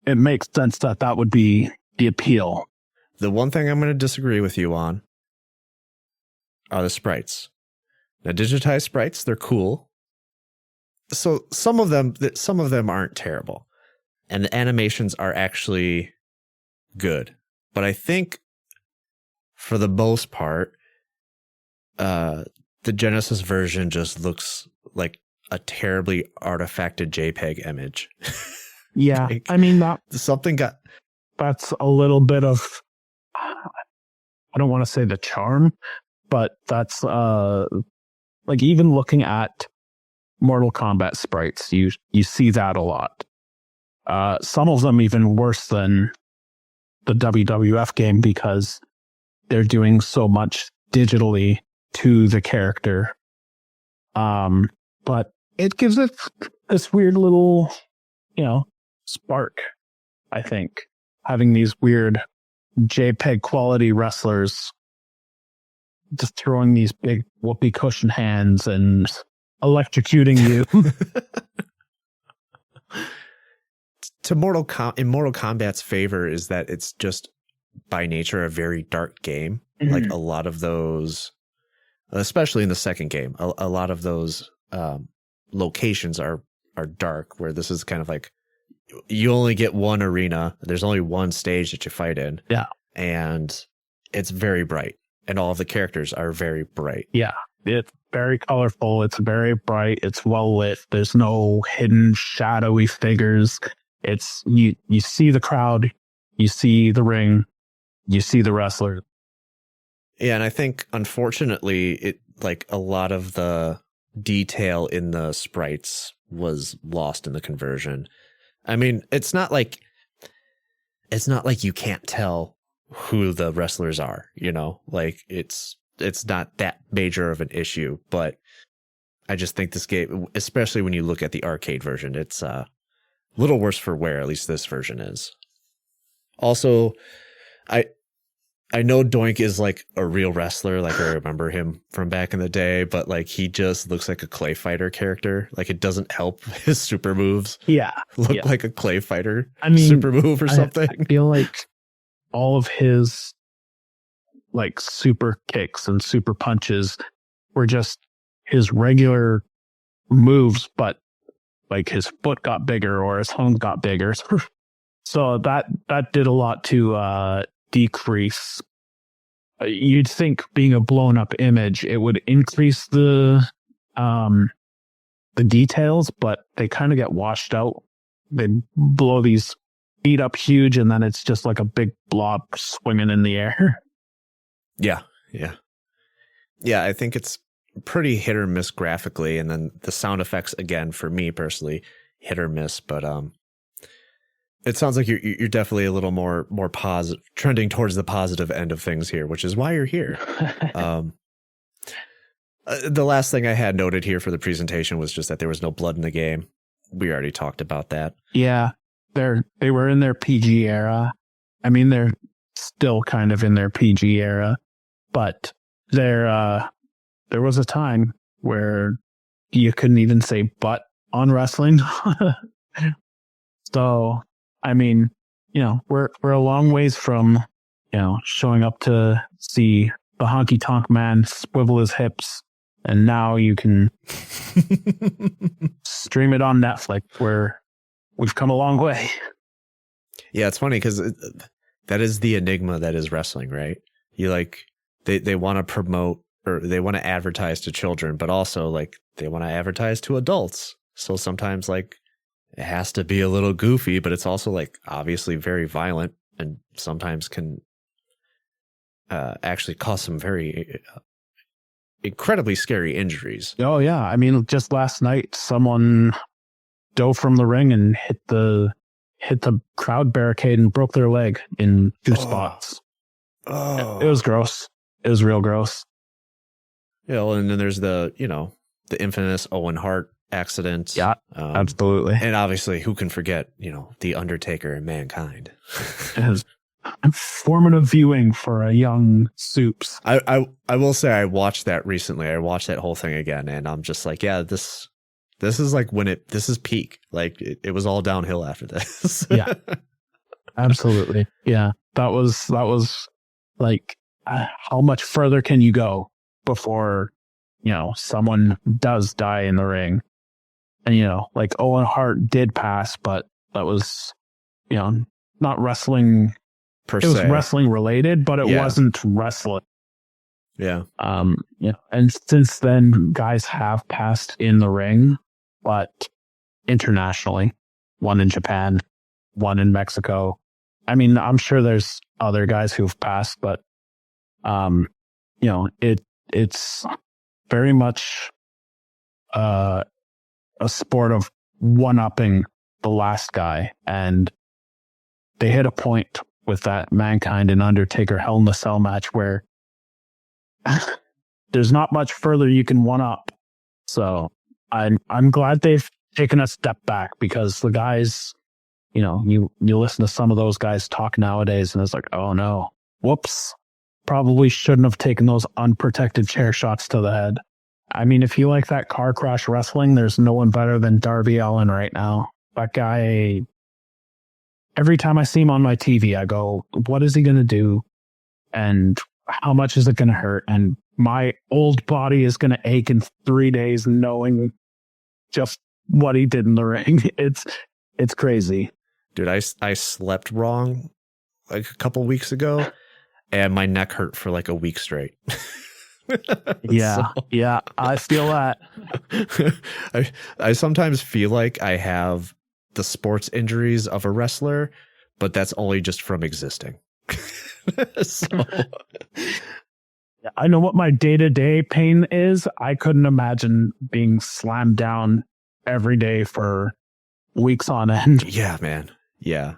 it makes sense that that would be the appeal. The one thing I'm going to disagree with you on are the sprites. Now, digitized sprites, they're cool. So some of them aren't terrible, and the animations are actually good. But I think, for the most part, the Genesis version just looks like a terribly artifacted JPEG image. Yeah, like, I mean that's a little bit of, I don't want to say the charm, but that's like even looking at Mortal Kombat sprites, you see that a lot. Some of them even worse than the WWF game because they're doing so much digitally to the character. But it gives it this weird little, spark, I think. Having these weird JPEG quality wrestlers just throwing these big whoopee cushion hands and electrocuting you. In Mortal Kombat's favor is that it's just by nature a very dark game. Mm-hmm. Like a lot of those, especially in the second game, a lot of those locations are dark, where this is kind of like you only get one arena. There's only one stage that you fight in. Yeah. And it's very bright. And all of the characters are very bright. Yeah. It's very colorful. It's very bright. It's well lit. There's no hidden shadowy figures. It's you see the crowd, you see the ring, you see the wrestler. Yeah, and I think unfortunately it like a lot of the detail in the sprites was lost in the conversion. I mean, it's not like you can't tell who the wrestlers are, like it's not that major of an issue, but I just think this game, especially when you look at the arcade version, it's a little worse for wear, at least this version is. Also, I know Doink is like a real wrestler, like I remember him from back in the day, but like he just looks like a clay fighter character. Like it doesn't help his super moves. Yeah. Look like a clay fighter super move or something. I feel like all of his like super kicks and super punches were just his regular moves, but like his foot got bigger or his home got bigger. So that did a lot to decrease. You'd think being a blown up image, it would increase the details, but they kind of get washed out. They blow these feet up huge, and then it's just like a big blob swinging in the air. Yeah. I think it's pretty hit or miss graphically, and then the sound effects, again, for me personally, hit or miss. But it sounds like you're definitely a little more positive, trending towards the positive end of things here, which is why you're here. The last thing I had noted here for the presentation was just that there was no blood in the game. We already talked about that. Yeah, they were in their PG era. I mean, they're still kind of in their PG era, but there was a time where you couldn't even say "but" on wrestling. So, I mean, we're a long ways from, showing up to see the honky tonk man swivel his hips, and now you can stream it on Netflix, where we've come a long way. Yeah, it's funny because that is the enigma that is wrestling, right? You they want to promote, or they want to advertise to children, but also like they want to advertise to adults. So sometimes like it has to be a little goofy, but it's also like obviously very violent, and sometimes can actually cause some very incredibly scary injuries. Oh yeah, I mean, just last night someone dove from the ring and hit the crowd barricade and broke their leg in two spots. Oh, it was gross. It was real gross. And then there's the infamous Owen Hart accident. Yeah, absolutely. And obviously, who can forget, The Undertaker and Mankind. formative viewing for a young Supes. I will say I watched that recently. I watched that whole thing again, and I'm just like, yeah, this is like this is peak. Like it was all downhill after this. Yeah, absolutely. Yeah, that was like, how much further can you go before, someone does die in the ring? And, like Owen Hart did pass, but that was, not wrestling Per it was se. wrestling related, but it wasn't wrestling. Yeah. And since then, guys have passed in the ring, but internationally, one in Japan, one in Mexico. I mean, I'm sure there's other guys who've passed, but, it's very much, a sport of one-upping the last guy. And they hit a point with that Mankind and Undertaker Hell in a Cell match where there's not much further you can one up. So I'm glad they've taken a step back, because the guys, you listen to some of those guys talk nowadays and it's like, oh no, whoops, probably shouldn't have taken those unprotected chair shots to the head. I mean, if you like that car crash wrestling, there's no one better than Darby Allin right now. That guy, every time I see him on my TV, I go, what is he going to do? And how much is it going to hurt? And my old body is going to ache in 3 days knowing just what he did in the ring. It's crazy. Dude, I slept wrong like a couple weeks ago, and my neck hurt for like a week straight. Yeah, I feel that. I sometimes feel like I have the sports injuries of a wrestler, but that's only just from existing. So. I know what my day-to-day pain is. I couldn't imagine being slammed down every day for weeks on end. Yeah, man. Yeah.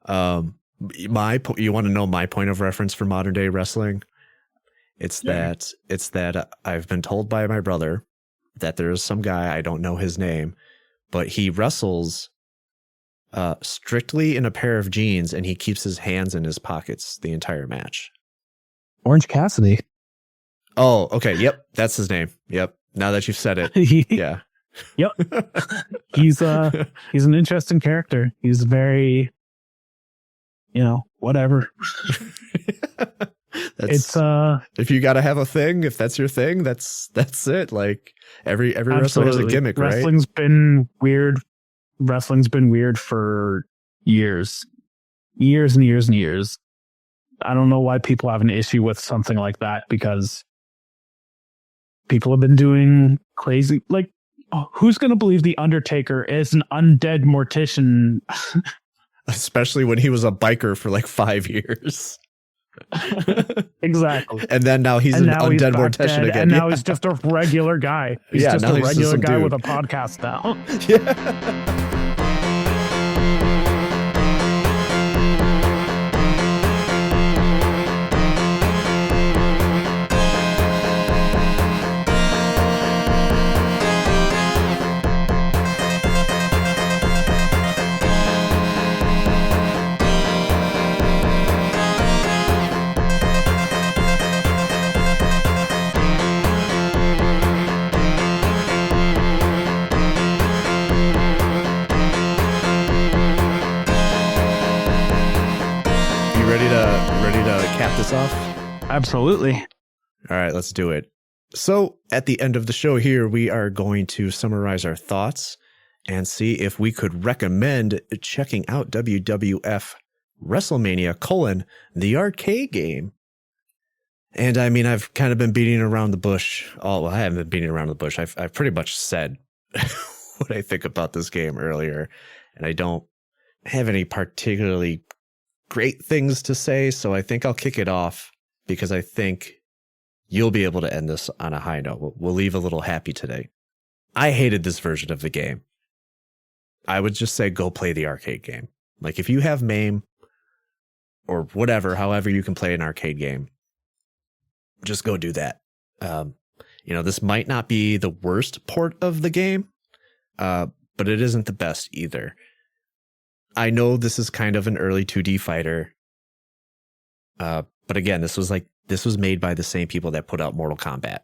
You want to know my point of reference for modern day wrestling? It's that I've been told by my brother that there's some guy, I don't know his name, but he wrestles strictly in a pair of jeans, and he keeps his hands in his pockets the entire match. Orange Cassidy. Oh, okay. Yep. That's his name. Yep. Now that you've said it. Yeah. Yep. He's an interesting character. He's very, whatever. If you got to have a thing, if that's your thing, that's it. Like every wrestler has a gimmick, right? Wrestling's been weird for years and years and years. I don't know why people have an issue with something like that, because people have been doing crazy. Like, who's going to believe The Undertaker is an undead mortician? Especially when he was a biker for like 5 years. Exactly. And then now he's an undead mortician again. And now he's just a regular guy. He's just a regular guy with a podcast now. Yeah. Cap this off? Absolutely. All right, let's do it. So at the end of the show here, we are going to summarize our thoughts and see if we could recommend checking out WWF Wrestlemania : the arcade game. And I mean, I've kind of been beating around the bush. I haven't been beating around the bush. I've pretty much said what I think about this game earlier, and I don't have any particularly great things to say, so I think I'll kick it off, because I think you'll be able to end this on a high note. We'll leave a little happy today. I hated this version of the game. I would just say go play the arcade game. Like, if you have MAME or whatever, however you can play an arcade game, just go do that. This might not be the worst port of the game, but it isn't the best either. I know this is kind of an early 2D fighter, But again, this was made by the same people that put out Mortal Kombat.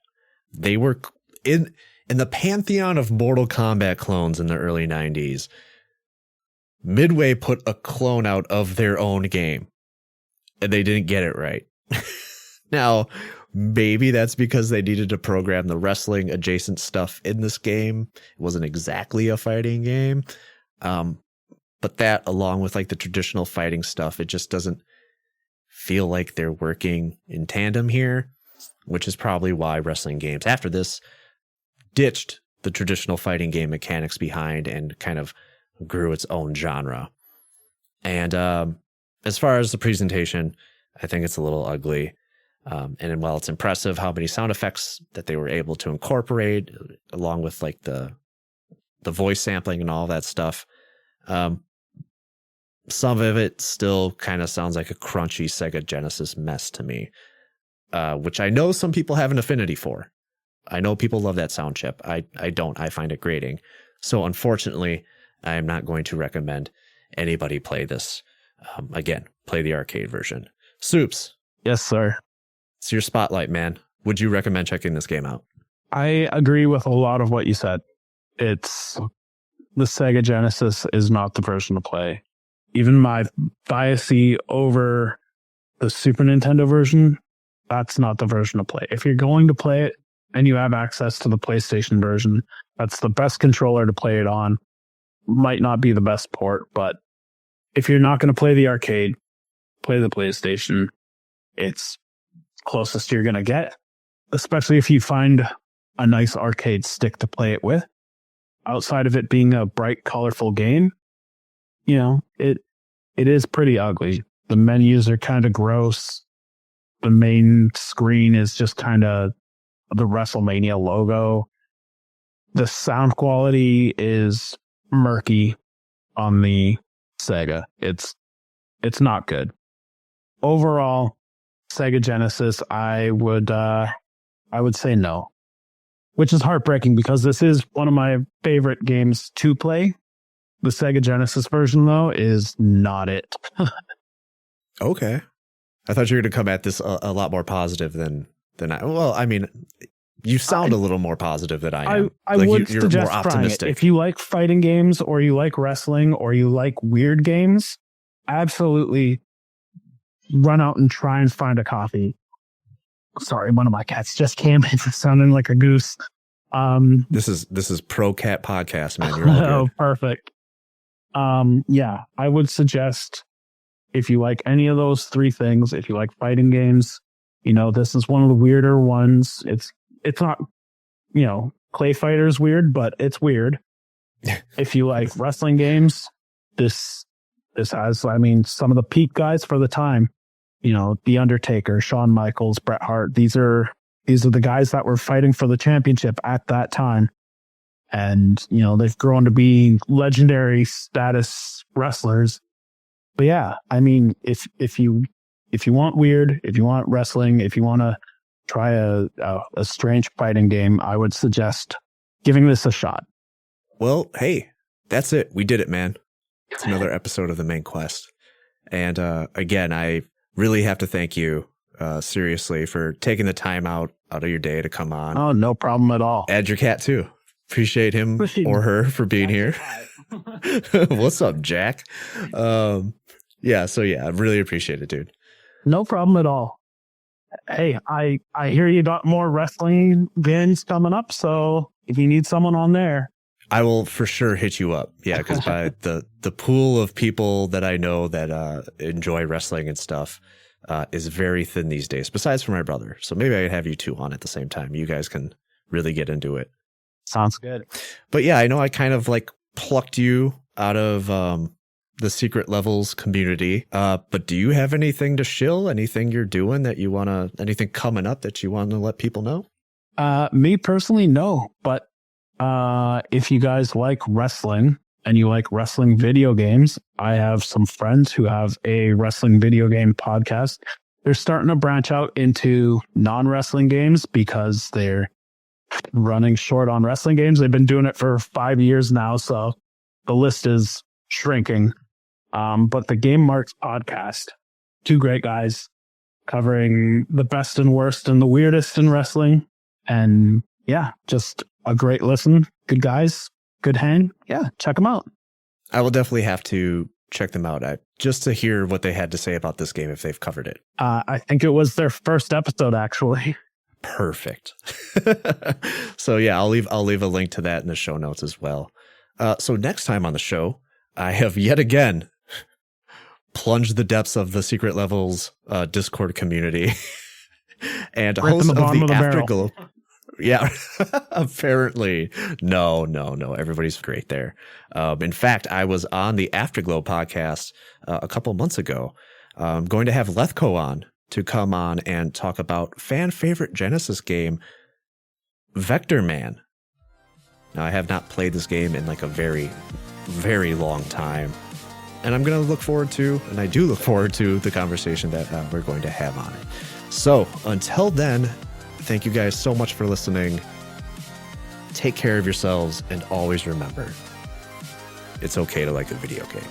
They were in the pantheon of Mortal Kombat clones in the early 90s. Midway put a clone out of their own game, and they didn't get it right. Now, maybe that's because they needed to program the wrestling adjacent stuff in this game. It wasn't exactly a fighting game. But that, along with like the traditional fighting stuff, it just doesn't feel like they're working in tandem here, which is probably why wrestling games after this ditched the traditional fighting game mechanics behind and kind of grew its own genre. And as far as the presentation, I think it's a little ugly. And while it's impressive how many sound effects that they were able to incorporate, along with like the voice sampling and all that stuff, some of it still kind of sounds like a crunchy Sega Genesis mess to me, which I know some people have an affinity for. I know people love that sound chip. I don't. I find it grating. So unfortunately, I am not going to recommend anybody play this. Again, play the arcade version. Supes. Yes, sir. It's your spotlight, man. Would you recommend checking this game out? I agree with a lot of what you said. It's the Sega Genesis is not the version to play. Even my biasy over the Super Nintendo version, that's not the version to play. If you're going to play it and you have access to the PlayStation version, that's the best controller to play it on. Might not be the best port, but if you're not going to play the arcade, play the PlayStation. It's closest you're going to get, especially if you find a nice arcade stick to play it with. Outside of it being a bright, colorful game, you know, it is pretty ugly. The menus are kind of gross. The main screen is just kind of the WrestleMania logo. The sound quality is murky on the Sega. It's not good. Overall, Sega Genesis, I would say no, which is heartbreaking because this is one of my favorite games to play. The Sega Genesis version, though, is not it. Okay. I thought you were going to come at this a lot more positive than I. Well, I mean, you sound a little more positive than I am. I would suggest trying it. If you like fighting games or you like wrestling or you like weird games, absolutely run out and try and find a copy. Sorry, one of my cats just came in sounding like a goose. This is Pro Cat Podcast, man. You're all good. Oh, perfect. Yeah, I would suggest if you like any of those three things, if you like fighting games, you know, this is one of the weirder ones. It's not, you know, Clay Fighter's weird, but it's weird. If you like wrestling games, this has, I mean, some of the peak guys for the time, you know, The Undertaker, Shawn Michaels, Bret Hart. These are the guys that were fighting for the championship at that time. And, you know, they've grown to be legendary status wrestlers. But yeah, I mean, if you want weird, if you want wrestling, if you want to try a strange fighting game, I would suggest giving this a shot. Well, hey, that's it. We did it, man. It's another episode of The Main Quest. And again, I really have to thank you, seriously, for taking the time out of your day to come on. Oh, no problem at all. Add your cat, too. Appreciate him or her for being here. What's up, Jack? Yeah, I really appreciate it, dude. No problem at all. Hey, I hear you got more wrestling games coming up, so if you need someone on there, I will for sure hit you up. Yeah, because by the pool of people that I know that enjoy wrestling and stuff is very thin these days, besides for my brother. So maybe I could have you two on at the same time. You guys can really get into it. Sounds good. But yeah, I know I kind of like plucked you out of the secret levels community. But do you have anything to shill? Anything you're doing that you want to, anything coming up that you want to let people know? Me personally, no. But if you guys like wrestling and you like wrestling video games, I have some friends who have a wrestling video game podcast. They're starting to branch out into non-wrestling games because they're running short on wrestling games. They've been doing it for 5 years now, so the list is shrinking. But the Game Marks podcast, two great guys. covering the best and worst and the weirdest in wrestling. And yeah, just a great listen. Good guys, good hang. Yeah, check them out. I will definitely have to check them out just to hear what they had to say about this game if they've covered it. I think it was their first episode, actually. Perfect. So yeah, I'll leave a link to that in the show notes as well. So next time on the show, I have yet again plunged the depths of the Secret Levels Discord community and host of the Afterglow. Yeah, apparently. No. Everybody's great there. In fact, I was on the Afterglow podcast a couple months ago. I'm going to have Lethco on to come on and talk about fan favorite Genesis game, Vector Man. Now, I have not played this game in like a very, very long time. And I'm going to look forward to the conversation that we're going to have on it. So until then, thank you guys so much for listening. Take care of yourselves and always remember, it's okay to like a video game.